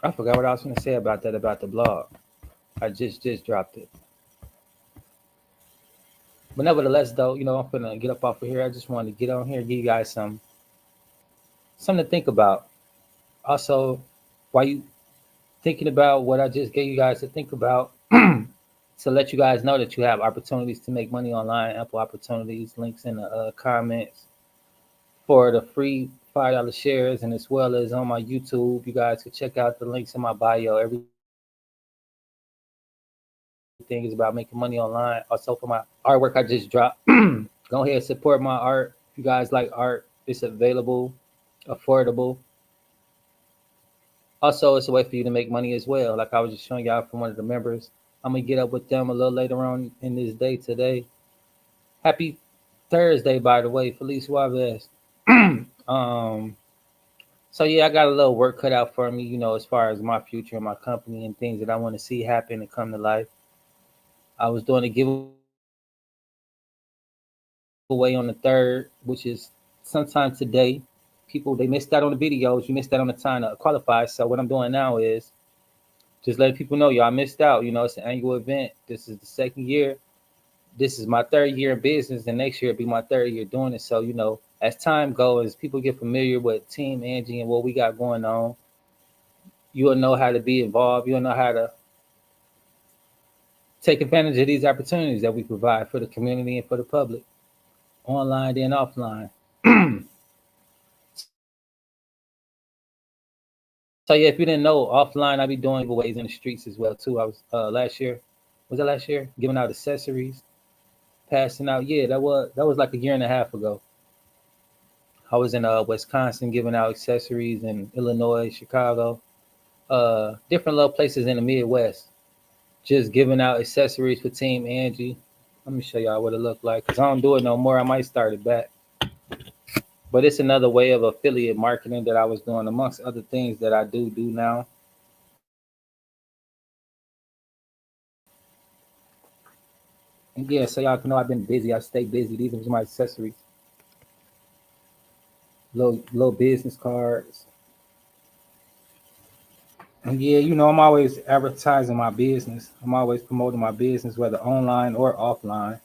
I forgot what I was going to say about that, about the blog. I just dropped it. But nevertheless, though, I'm gonna get up off of here. I just wanted to get on here, give you guys something to think about. Also, while you thinking about what I just gave you guys to think about, to let you guys know that you have opportunities to make money online, ample opportunities, links in the comments for the free $5 shares, and as well as on my YouTube. You guys can check out the links in my bio. Everything is about making money online. Also, for my artwork I just dropped, go ahead and support my art. If you guys like art, it's available, affordable. Also, it's a way for you to make money as well. Like I was just showing y'all from one of the members. I'm gonna get up with them a little later on in this day today. Happy Thursday, by the way. Feliz Suaves. So yeah, I got a little work cut out for me, as far as my future and my company and things that I want to see happen and come to life. I was doing a giveaway on the 3rd, which is sometime today. People, they missed out on the videos. You missed out on the time to qualify. So what I'm doing now is just letting people know, y'all missed out. It's an annual event. This is the 2nd year. This is my 3rd year in business, and next year it'll be my 3rd year doing it. So, as time goes, as people get familiar with Team Angie and what we got going on, you'll know how to be involved. You'll know how to take advantage of these opportunities that we provide for the community and for the public, online and offline. So yeah, if you didn't know, offline I be doing giveaways in the streets as well too. I was last year, was that last year? Giving out accessories, passing out. Yeah, that was like a year and a half ago. I was in Wisconsin giving out accessories, in Illinois, Chicago, different little places in the Midwest, just giving out accessories for Team Angie. Let me show y'all what it looked like, because I don't do it no more. I might start it back. But it's another way of affiliate marketing that I was doing, amongst other things that I do now. And yeah, so y'all can know I've been busy. I stay busy. These are my accessories. Little business cards. And yeah, I'm always advertising my business. I'm always promoting my business, whether online or offline.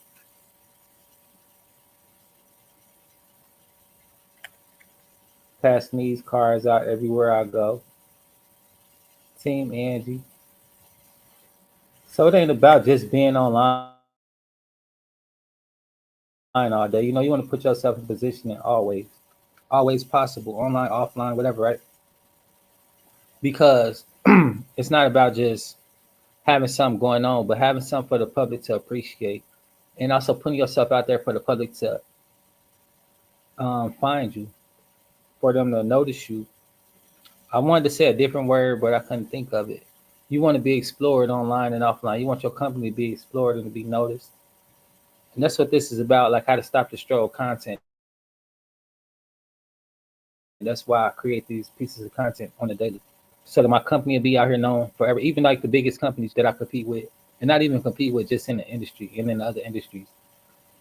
Passing these cards out everywhere I go. Team Angie. So it ain't about just being online all day. You want to put yourself in position and always possible, online, offline, whatever, right? Because it's not about just having something going on, but having something for the public to appreciate, and also putting yourself out there for the public to find you, for them to notice you. I wanted to say a different word, but I couldn't think of it. You want to be explored online and offline. You want your company to be explored and to be noticed. And that's what this is about, like how to stop the stroll content. And that's why I create these pieces of content on a daily, so that my company will be out here known forever. Even like the biggest companies that I compete with, and not even compete with, just in the industry and in other industries.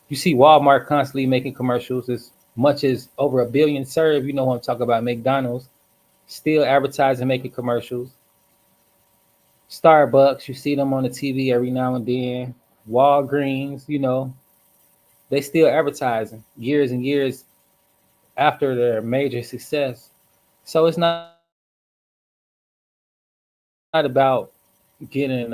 You see Walmart constantly making commercials, as much as over 1 billion served. You know what I'm talking about. McDonald's still advertising, making commercials. Starbucks, you see them on the TV every now and then. Walgreens, they still advertising years and years after their major success. So it's not about getting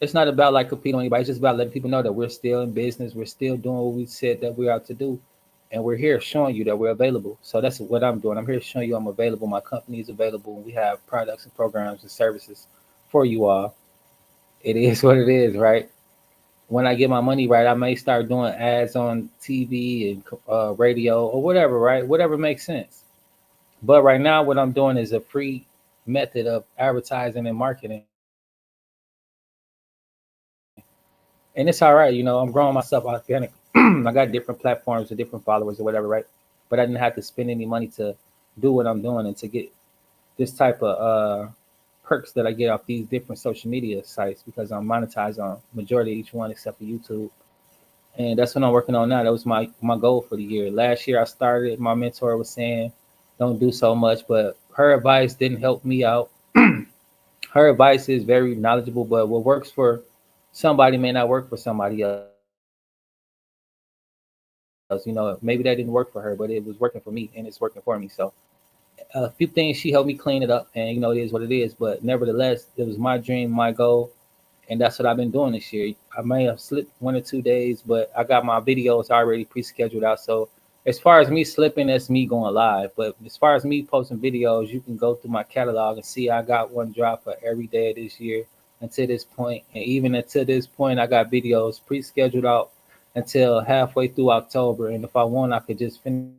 it's not about like competing on anybody. It's just about letting people know that we're still in business. We're still doing what we said that we're out to do. And we're here showing you that we're available. So that's what I'm doing. I'm here showing you I'm available. My company is available. We have products and programs and services for you all. It is what it is, right? When I get my money right, I may start doing ads on TV and radio or whatever, right? Whatever makes sense. But right now, what I'm doing is a free method of advertising and marketing. And it's all right. I'm growing myself organically. I got different platforms and different followers or whatever, right? But I didn't have to spend any money to do what I'm doing and to get this type of perks that I get off these different social media sites, because I'm monetized on majority of each one except for YouTube. And that's what I'm working on now. That was my goal for the year. Last year I started, my mentor was saying, don't do so much, but her advice didn't help me out. Her advice is very knowledgeable, but what works for somebody may not work for somebody else. You know, maybe that didn't work for her, but it was working for me and it's working for me. So a few things she helped me clean it up, and you know, it is what it is. But nevertheless, it was my dream, my goal, and that's what I've been doing this year. I may have slipped 1 or 2 days, but I got my videos already pre-scheduled out. So as far as me slipping, that's me going live. But as far as me posting videos, you can go through my catalog and see I got one drop for every day of this year until this point. And even until this point, I got videos pre-scheduled out until halfway through October. And if I want, I could just finish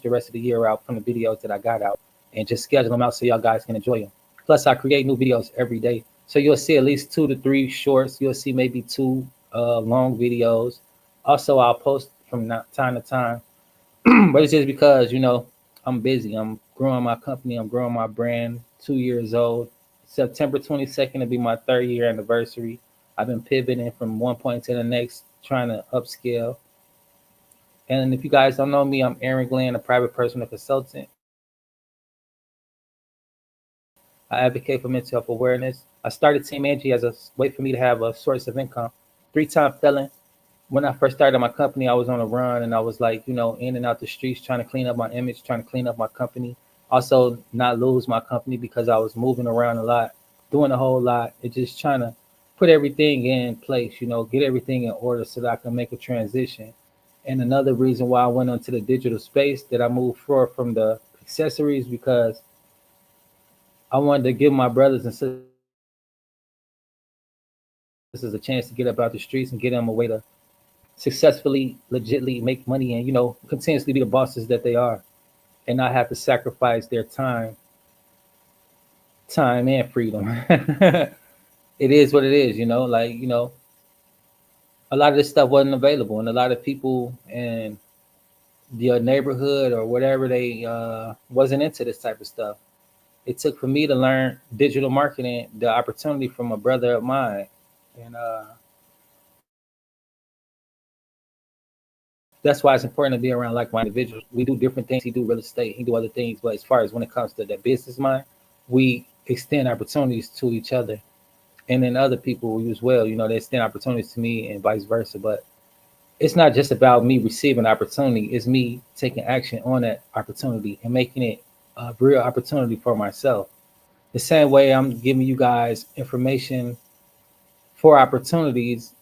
the rest of the year out from the videos that I got out and just schedule them out so y'all guys can enjoy them. Plus, I create new videos every day. So you'll see at least 2 to 3 shorts. You'll see maybe 2 long videos. Also, I'll post from time to time, but it's just because, you know, I'm busy. I'm growing my company. I'm growing my brand. 2 years old. September 22nd will be my 3rd year anniversary. I've been pivoting from one point to the next, trying to upscale. And if you guys don't know me, I'm Aaron Glenn, a private personal consultant. I advocate for mental health awareness. I started Team Angie as a way for me to have a source of income. 3-time felon. When I first started my company, I was on a run and I was like, you know, in and out the streets, trying to clean up my image, trying to clean up my company. Also, not lose my company because I was moving around a lot, doing a whole lot, and just trying to put everything in place, you know, get everything in order so that I can make a transition. And another reason why I went into the digital space, that I moved forward from the accessories, because I wanted to give my brothers and sisters a chance to get up out the streets and get them a way to successfully, legitly make money and, you know, continuously be the bosses that they are and not have to sacrifice their time and freedom. It is what it is, you know, like, you know, a lot of this stuff wasn't available and a lot of people in your neighborhood or whatever, they wasn't into this type of stuff. It took for me to learn digital marketing, the opportunity from a brother of mine. And that's why it's important to be around like-minded individuals. We do different things. He do real estate, he do other things, but as far as when it comes to that business mind, we extend opportunities to each other, and then other people as well. You know, they extend opportunities to me and vice versa. But it's not just about me receiving opportunity; it's me taking action on that opportunity and making it a real opportunity for myself. The same way I'm giving you guys information for opportunities,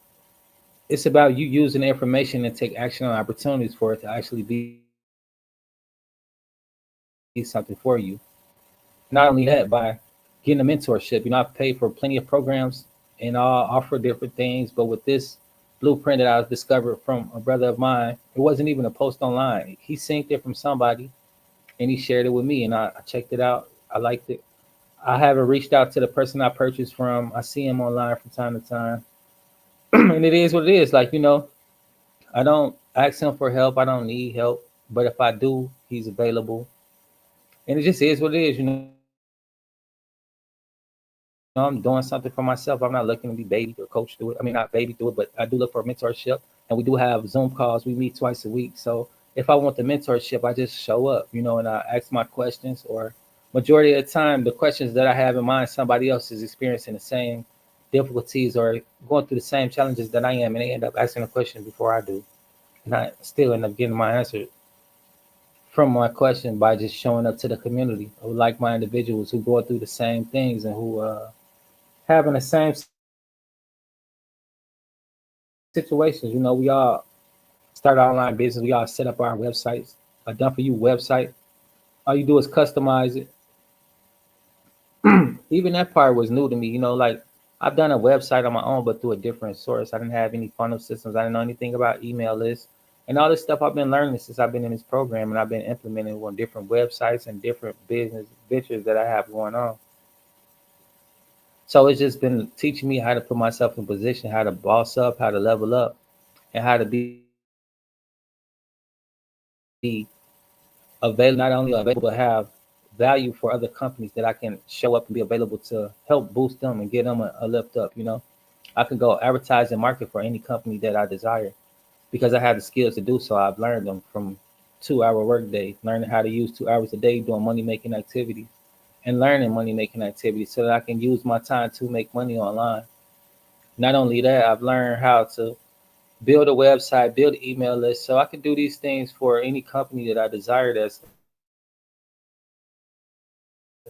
it's about you using the information and take action on opportunities for it to actually be something for you. Not only that, by getting a mentorship, you know, I've paid for plenty of programs and I'll offer different things, but with this blueprint that I discovered from a brother of mine, it wasn't even a post online. He synced it from somebody and he shared it with me, and I checked it out. I liked it. I haven't reached out to the person I purchased from. I see him online from time to time. And it is what it is. Like, you know, I don't ask him for help. I don't need help. But if I do, he's available. And it just is what it is. You know, I'm doing something for myself. I'm not looking to be babied or coached through it. I mean, not baby through it, but I do look for a mentorship. And we do have Zoom calls. We meet twice a week. So if I want the mentorship, I just show up, you know, and I ask my questions. Or majority of the time, the questions that I have in mind, somebody else is experiencing the same difficulties or going through the same challenges that I am. And they end up asking a question before I do. And I still end up getting my answer from my question by just showing up to the community of like-minded individuals who go through the same things and who having the same situations. You know, we all start our online business. We all set up our websites. A done for you website. All you do is customize it. Even that part was new to me. You know, like I've done a website on my own, but through a different source. I didn't have any funnel systems. I didn't know anything about email lists and all this stuff. I've been learning since I've been in this program, and I've been implementing on different websites and different business ventures that I have going on. So it's just been teaching me how to put myself in position, how to boss up, how to level up, and how to be available, not only available, but have value for other companies that I can show up and be available to help boost them and get them a lift up. You know, I can go advertise and market for any company that I desire because I have the skills to do so. I've learned them from 2 hour workday, learning how to use 2 hours a day doing money making activities and learning money making activities so that I can use my time to make money online. Not only that, I've learned how to build a website, build an email list. So I can do these things for any company that I desire that's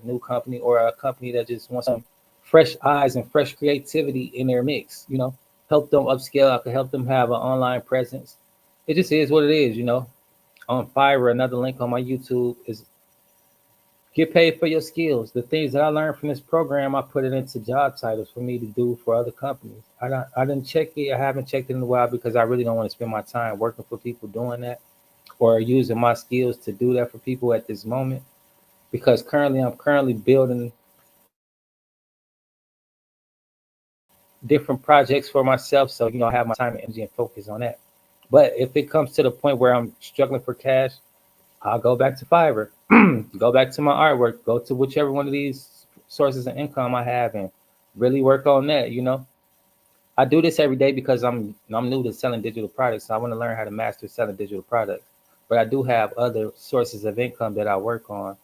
a new company or a company that just wants some fresh eyes and fresh creativity in their mix, help them upscale. I can help them have an online presence. It just is what it is. On Fiverr, another link on my YouTube is get paid for your skills. The things that I learned from this program, I put it into job titles for me to do for other companies. I didn't check it. I haven't checked it in a while because I really don't want to spend my time working for people doing that or using my skills to do that for people at this moment. Because I'm currently building different projects for myself. So, I have my time and energy and focus on that. But if it comes to the point where I'm struggling for cash, I'll go back to Fiverr, go back to my artwork, go to whichever one of these sources of income I have and really work on that. I do this every day because I'm new to selling digital products. So I want to learn how to master selling digital products. But I do have other sources of income that I work on.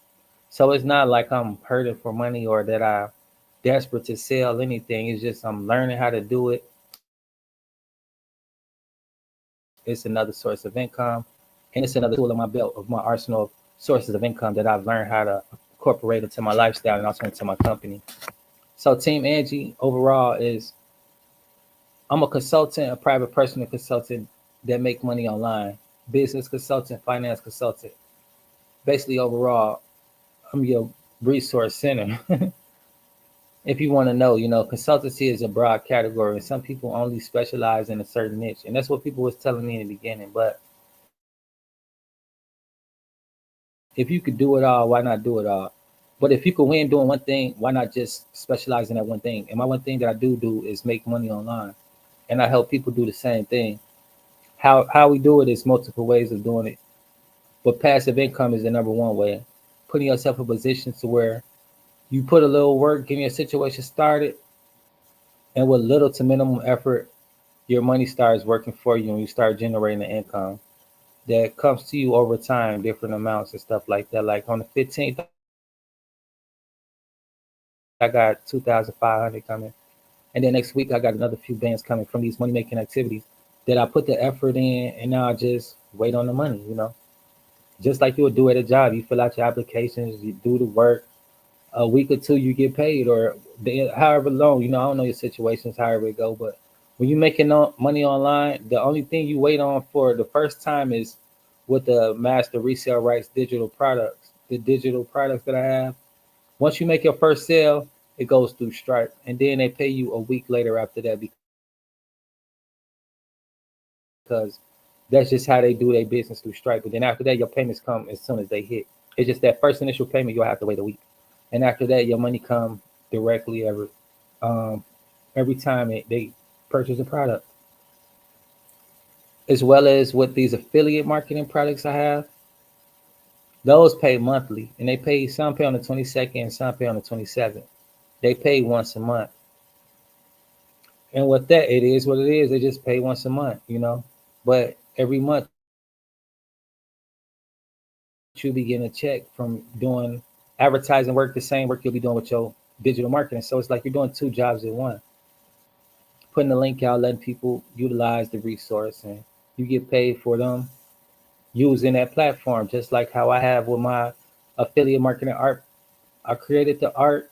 So it's not like I'm hurting for money or that I'm desperate to sell anything. It's just I'm learning how to do it. It's another source of income, and it's another tool in my belt of my arsenal of sources of income that I've learned how to incorporate into my lifestyle and also into my company. So Team Angie overall is I'm a consultant, a private personal consultant that make money online, business consultant, finance consultant. Basically, overall, I'm your resource center. If you want to know, consultancy is a broad category, and some people only specialize in a certain niche, and that's what people was telling me in the beginning. But if you could do it all, why not do it all? But if you could win doing one thing, why not just specialize in that one thing? And my one thing that I do is make money online, and I help people do the same thing. How we do it is multiple ways of doing it, but passive income is the number one way. Putting yourself in positions to where you put a little work, getting your situation started, and with little to minimum effort, your money starts working for you and you start generating the income that comes to you over time, different amounts and stuff like that. Like on the 15th, I got 2,500 coming. And then next week, I got another few bands coming from these money making activities that I put the effort in and now I just wait on the money. Just like you would do at a job. You fill out your applications, you do the work, a week or two you get paid or however long, I don't know your situations, however it go, but when you're making money online, the only thing you wait on for the first time is with the master resale rights digital products, the digital products that I have. Once you make your first sale, it goes through Stripe and then they pay you a week later after that because that's just how they do their business through Stripe. But then after that, your payments come as soon as they hit. It's just that first initial payment, you'll have to wait a week. And after that, your money come directly every time they purchase a product. As well as with these affiliate marketing products I have, those pay monthly, and some pay on the 22nd, and some pay on the 27th. They pay once a month, and with that, it is what it is. They just pay once a month. But every month you'll be getting a check from doing advertising work, the same work you'll be doing with your digital marketing. So it's like you're doing two jobs at one. Putting the link out, letting people utilize the resource, and you get paid for them using that platform, just like how I have with my affiliate marketing art. I created the art.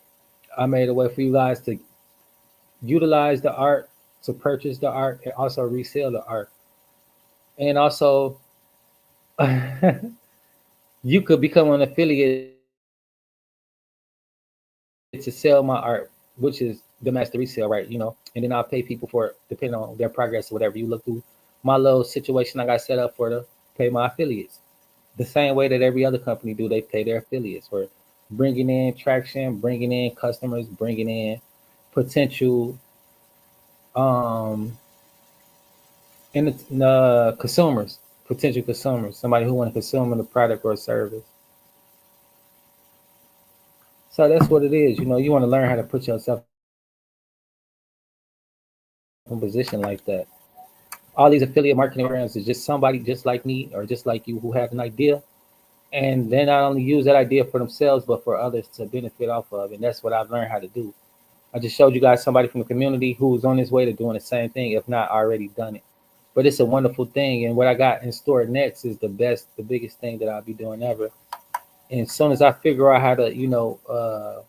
I made a way for you guys to utilize the art, to purchase the art, and also resell the art. And also, you could become an affiliate to sell my art, which is the master resale, right? And then I'll pay people for it, depending on their progress or whatever. You look through my little situation I got set up for to pay my affiliates. The same way that every other company do, they pay their affiliates for bringing in traction, bringing in customers, bringing in potential consumers, potential consumers, somebody who want to consume a product or a service. So that's what it is. You want to learn how to put yourself in a position like that. All these affiliate marketing programs is just somebody just like me or just like you who have an idea, and they not only use that idea for themselves but for others to benefit off of. And that's what I've learned how to do. I just showed you guys somebody from the community who's on his way to doing the same thing, if not already done it. But it's a wonderful thing. And what I got in store next is the biggest thing that I'll be doing ever. And as soon as I figure out how to,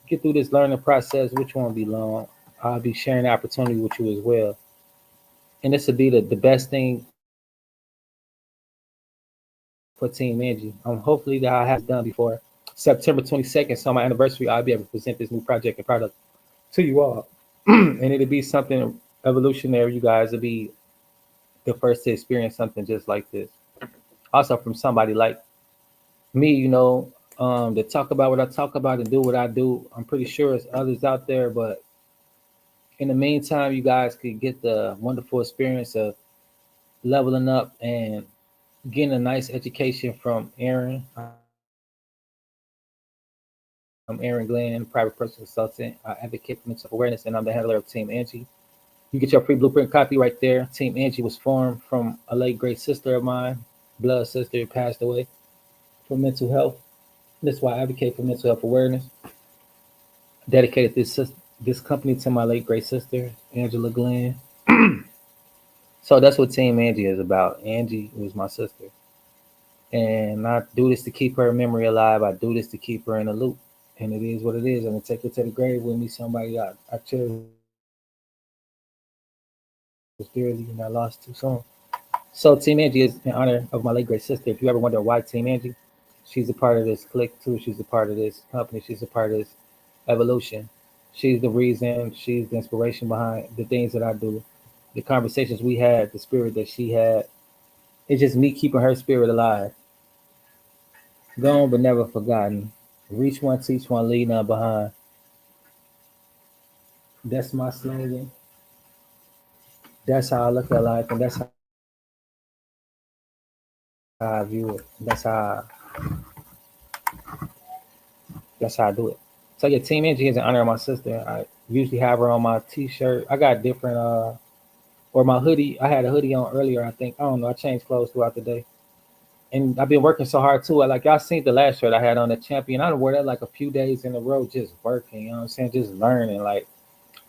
get through this learning process, which won't be long, I'll be sharing the opportunity with you as well. And this will be the best thing for Team Angie. Hopefully that I have done before September 22nd. So on my anniversary, I'll be able to present this new project and product to you all. And it'll be something evolutionary. You guys will be the first to experience something just like this. Also from somebody like me, to talk about what I talk about and do what I do. I'm pretty sure there's others out there, but in the meantime, you guys could get the wonderful experience of leveling up and getting a nice education from Aaron. I'm Aaron Glenn, private personal consultant. I advocate for mental awareness, and I'm the handler of Team Angie. You get your free blueprint copy right there. Team Angie was formed from a late great sister of mine, blood sister, who passed away for mental health. That's why I advocate for mental health awareness. Dedicated this company to my late great sister, Angela Glenn. So that's what Team Angie is about. Angie was my sister. And I do this to keep her memory alive. I do this to keep her in the loop. And it is what it is. I'm going to take her to the grave with me, somebody I cherish dearly and I lost too soon. So Team Angie is in honor of my late great sister. If you ever wonder why Team Angie, she's a part of this clique too. She's a part of this company. She's a part of this evolution. She's the reason. She's the inspiration behind the things that I do, the conversations we had, the spirit that she had. It's just me keeping her spirit alive. Gone but never forgotten. Reach one, teach one, leave none behind. That's my slogan. That's how I look at life, and that's how I view it. That's how I do it. So yeah, Team Angie is in honor of my sister. I usually have her on my T-shirt. I got different or my hoodie. I had a hoodie on earlier. I think I don't know. I changed clothes throughout the day, and I've been working so hard too. Like y'all seen the last shirt I had on, the champion. I wore that like a few days in a row, just working. You know what I'm saying? Just learning. Like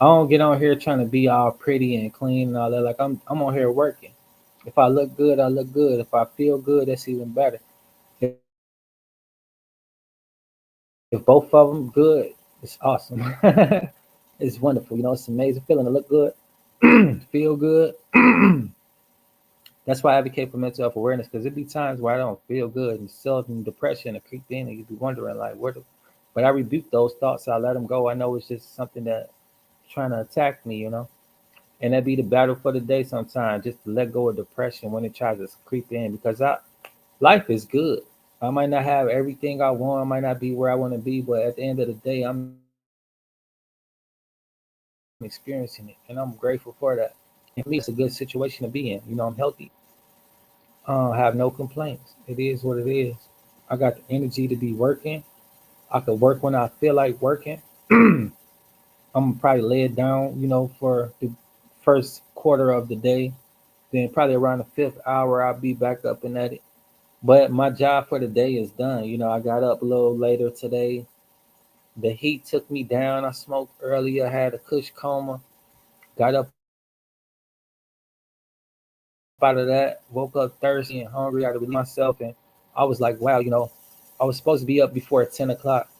I don't get on here trying to be all pretty and clean and all that. Like I'm on here working. If I look good, I look good. If I feel good, that's even better. If both of them good, it's awesome. It's wonderful. It's an amazing feeling to look good, feel good. That's why I advocate for mental health awareness because it be times where I don't feel good and self and depression and creep in and you be wondering like but I rebuke those thoughts. I let them go. I know it's just something that trying to attack me. And that be the battle for the day sometimes, just to let go of depression when it tries to creep in because life is good. I might not have everything I want, I might not be where I want to be, but at the end of the day, I'm experiencing it and I'm grateful for that. And for me, it's a good situation to be in. I'm healthy. I don't have no complaints. It is what it is. I got the energy to be working. I could work when I feel like working. I'm probably lay it down, for the first quarter of the day. Then probably around the fifth hour, I'll be back up and at it. But my job for the day is done. I got up a little later today. The heat took me down. I smoked earlier, had a kush coma. Got up out of that, woke up thirsty and hungry. I had to relieve myself. And I was like, wow, I was supposed to be up before 10 o'clock,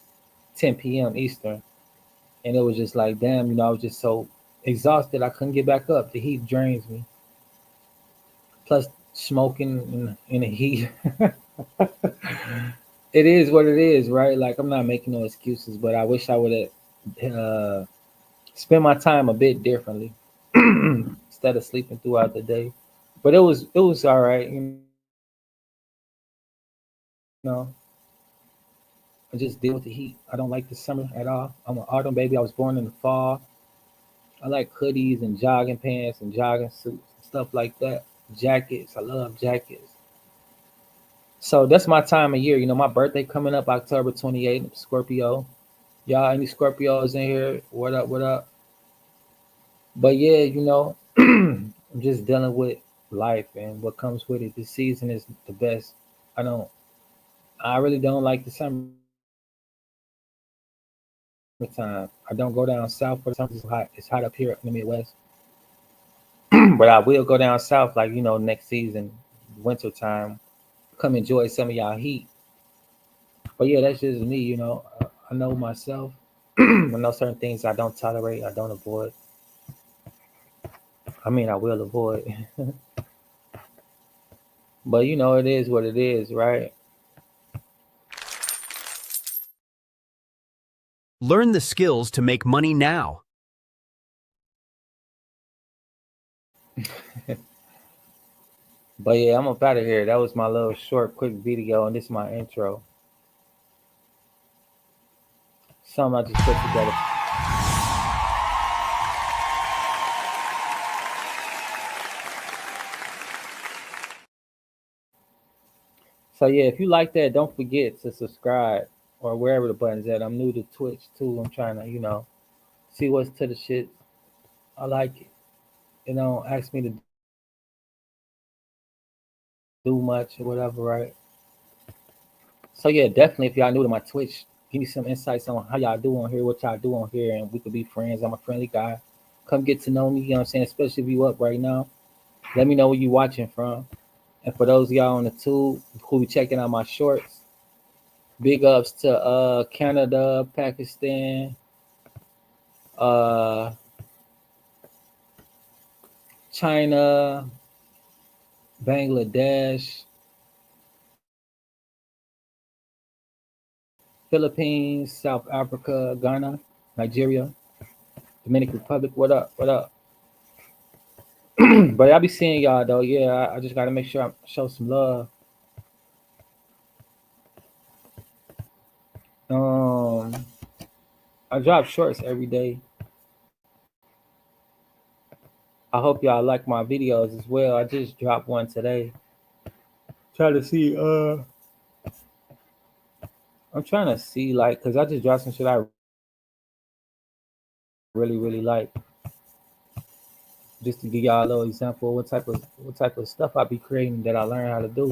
10 p.m. Eastern. And it was just like, damn, I was just so exhausted. I couldn't get back up. The heat drains me. Plus, smoking in the heat. It is what it is, right? Like, I'm not making no excuses, but I wish I would have spent my time a bit differently instead of sleeping throughout the day. But it was all right. Know, I just deal with the heat. I don't like the summer at all. I'm an autumn baby. I was born in the fall. I like hoodies and jogging pants and jogging suits and stuff like that. Jackets. I love jackets. So that's my time of year. My birthday coming up October 28th. I'm Scorpio. Y'all, any Scorpios in here? What up? What up? But yeah, I'm just dealing with life and what comes with it. This season is the best. I really don't like the summertime. I don't go down south for the summer. It's hot. It's hot up here in the Midwest. But I will go down south, like next season, winter time. Come enjoy some of y'all heat. But yeah, that's just me. I know myself. I know certain things I don't tolerate. I don't avoid. I mean, I will avoid. But it is what it is, right? Learn the skills to make money now. But yeah, I'm up out of here. That was my little short, quick video, and this is my intro. Something I just put together. So yeah, if you like that, don't forget to subscribe or wherever the button's at. I'm new to Twitch too. I'm trying to, see what's to the shit. I like it. Ask me to do much or whatever, right? So yeah, definitely if y'all new to my Twitch, give me some insights on how y'all do on here, what y'all do on here, and we could be friends. I'm a friendly guy. Come get to know me, you know what I'm saying? Especially if you up right now. Let me know where you watching from. And for those of y'all on the tube who be checking out my shorts, big ups to Canada, Pakistan, uh China, Bangladesh, Philippines, South Africa, Ghana, Nigeria, Dominican Republic. What up? What up? But I'll be seeing y'all though. Yeah, I just gotta make sure I show some love. I drop shorts every day. I hope y'all like my videos as well. I just dropped one today. Try to see. I'm trying to see cause I just dropped some shit I really like. Just to give y'all a little example of what type of stuff I be creating that I learn how to do.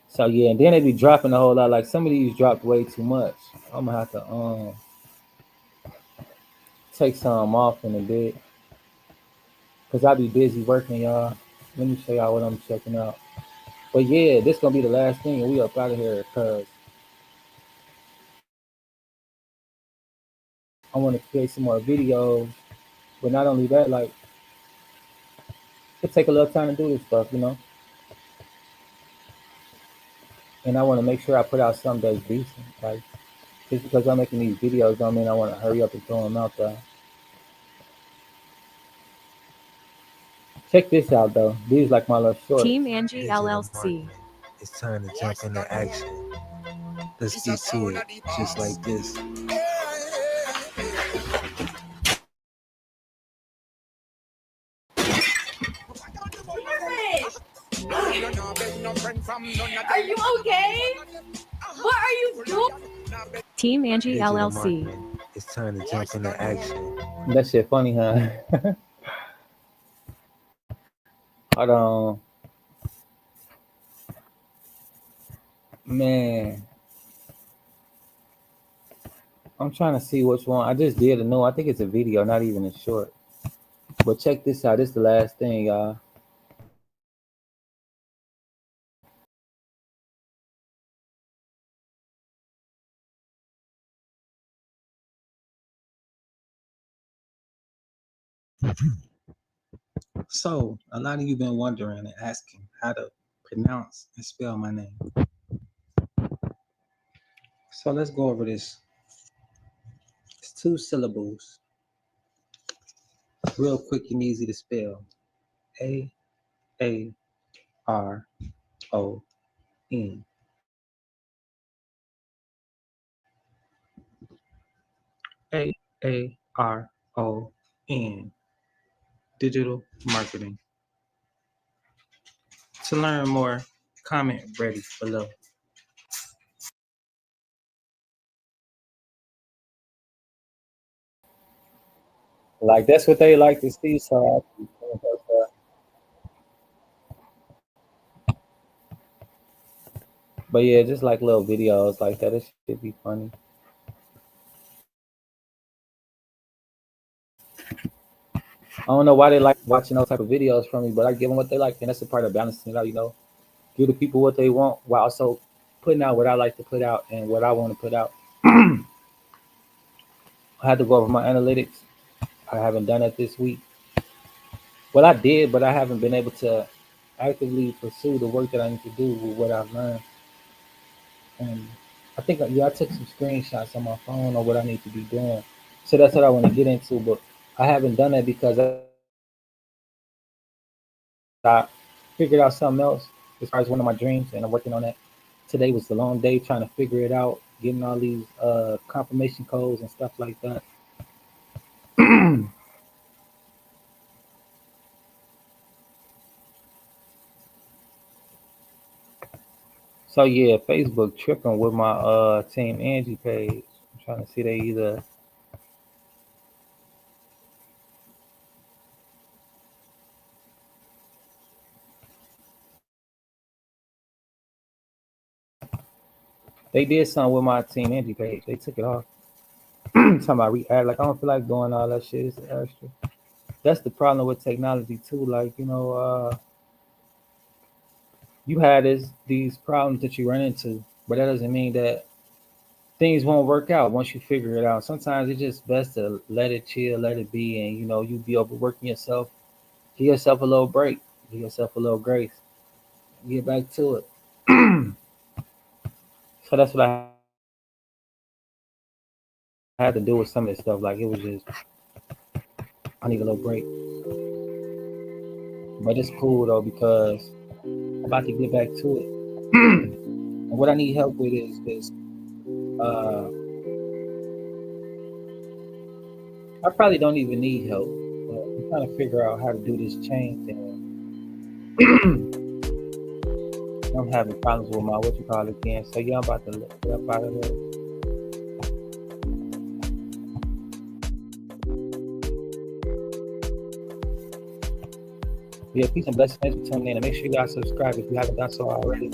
So yeah, and then they be dropping a whole lot. Like some of these dropped way too much. I'm gonna have to take some off in a bit. Cause I be busy working, y'all. Let me show y'all what I'm checking out. But yeah, this gonna be the last thing, and we up out of here because I want to create some more videos. But not only that, it take a little time to do this stuff. And I want to make sure I put out something that's decent. Like just because I'm making these videos, don't mean I want to hurry up and throw them out there. Check this out though. These like my little shorts. Team Angie LLC. It's time to jump into action. Let's get to it, just like this. Are you okay? What are you doing? Team Angie LLC. It's time to jump into action. That shit funny, huh? Hold on. Man. I'm trying to see which one. I just did a new. I think it's a video, not even a short. But check this out. This is the last thing, y'all. So, a lot of you been wondering and asking how to pronounce and spell my name. So let's go over this. It's 2 syllables. Real quick and easy to spell. A-A-R-O-N. A-A-R-O-N. Digital marketing. To learn more, comment ready below. Like that's what they like to see. So but yeah, just like little videos like that. It should be funny. I don't know why they like watching those type of videos from me, but I give them what they like, and that's a part of balancing it out. Give the people what they want while also putting out what I like to put out and what I want to put out. I had to go over my analytics. I haven't done it this week. Well, I did, but I haven't been able to actively pursue the work that I need to do with what I've learned. And I think, I took some screenshots on my phone on what I need to be doing. So that's what I want to get into, but I haven't done that because I figured out something else as far as one of my dreams, and I'm working on that. Today was the long day trying to figure it out, getting all these confirmation codes and stuff like that. So yeah, Facebook tripping with my Team Angie page. I'm trying to see they either they did something with my Team Angie page. They took it off. Talking about re-add. Like I don't feel like doing all that shit. It's extra. That's the problem with technology too. Like, you had these problems that you run into, but that doesn't mean that things won't work out once you figure it out. Sometimes it's just best to let it chill, let it be, and you be overworking yourself. Give yourself a little break. Give yourself a little grace. Get back to it. So that's what I had to do with some of this stuff. Like it was just, I need a little break. But it's cool though because I'm about to get back to it. And what I need help with is this. I probably don't even need help, but I'm trying to figure out how to do this change thing. I'm having problems with my what you call it again. So yeah, I'm about to look up out of there. Yeah, peace and blessings. Thanks for tuning in. And make sure you guys subscribe if you haven't done so already.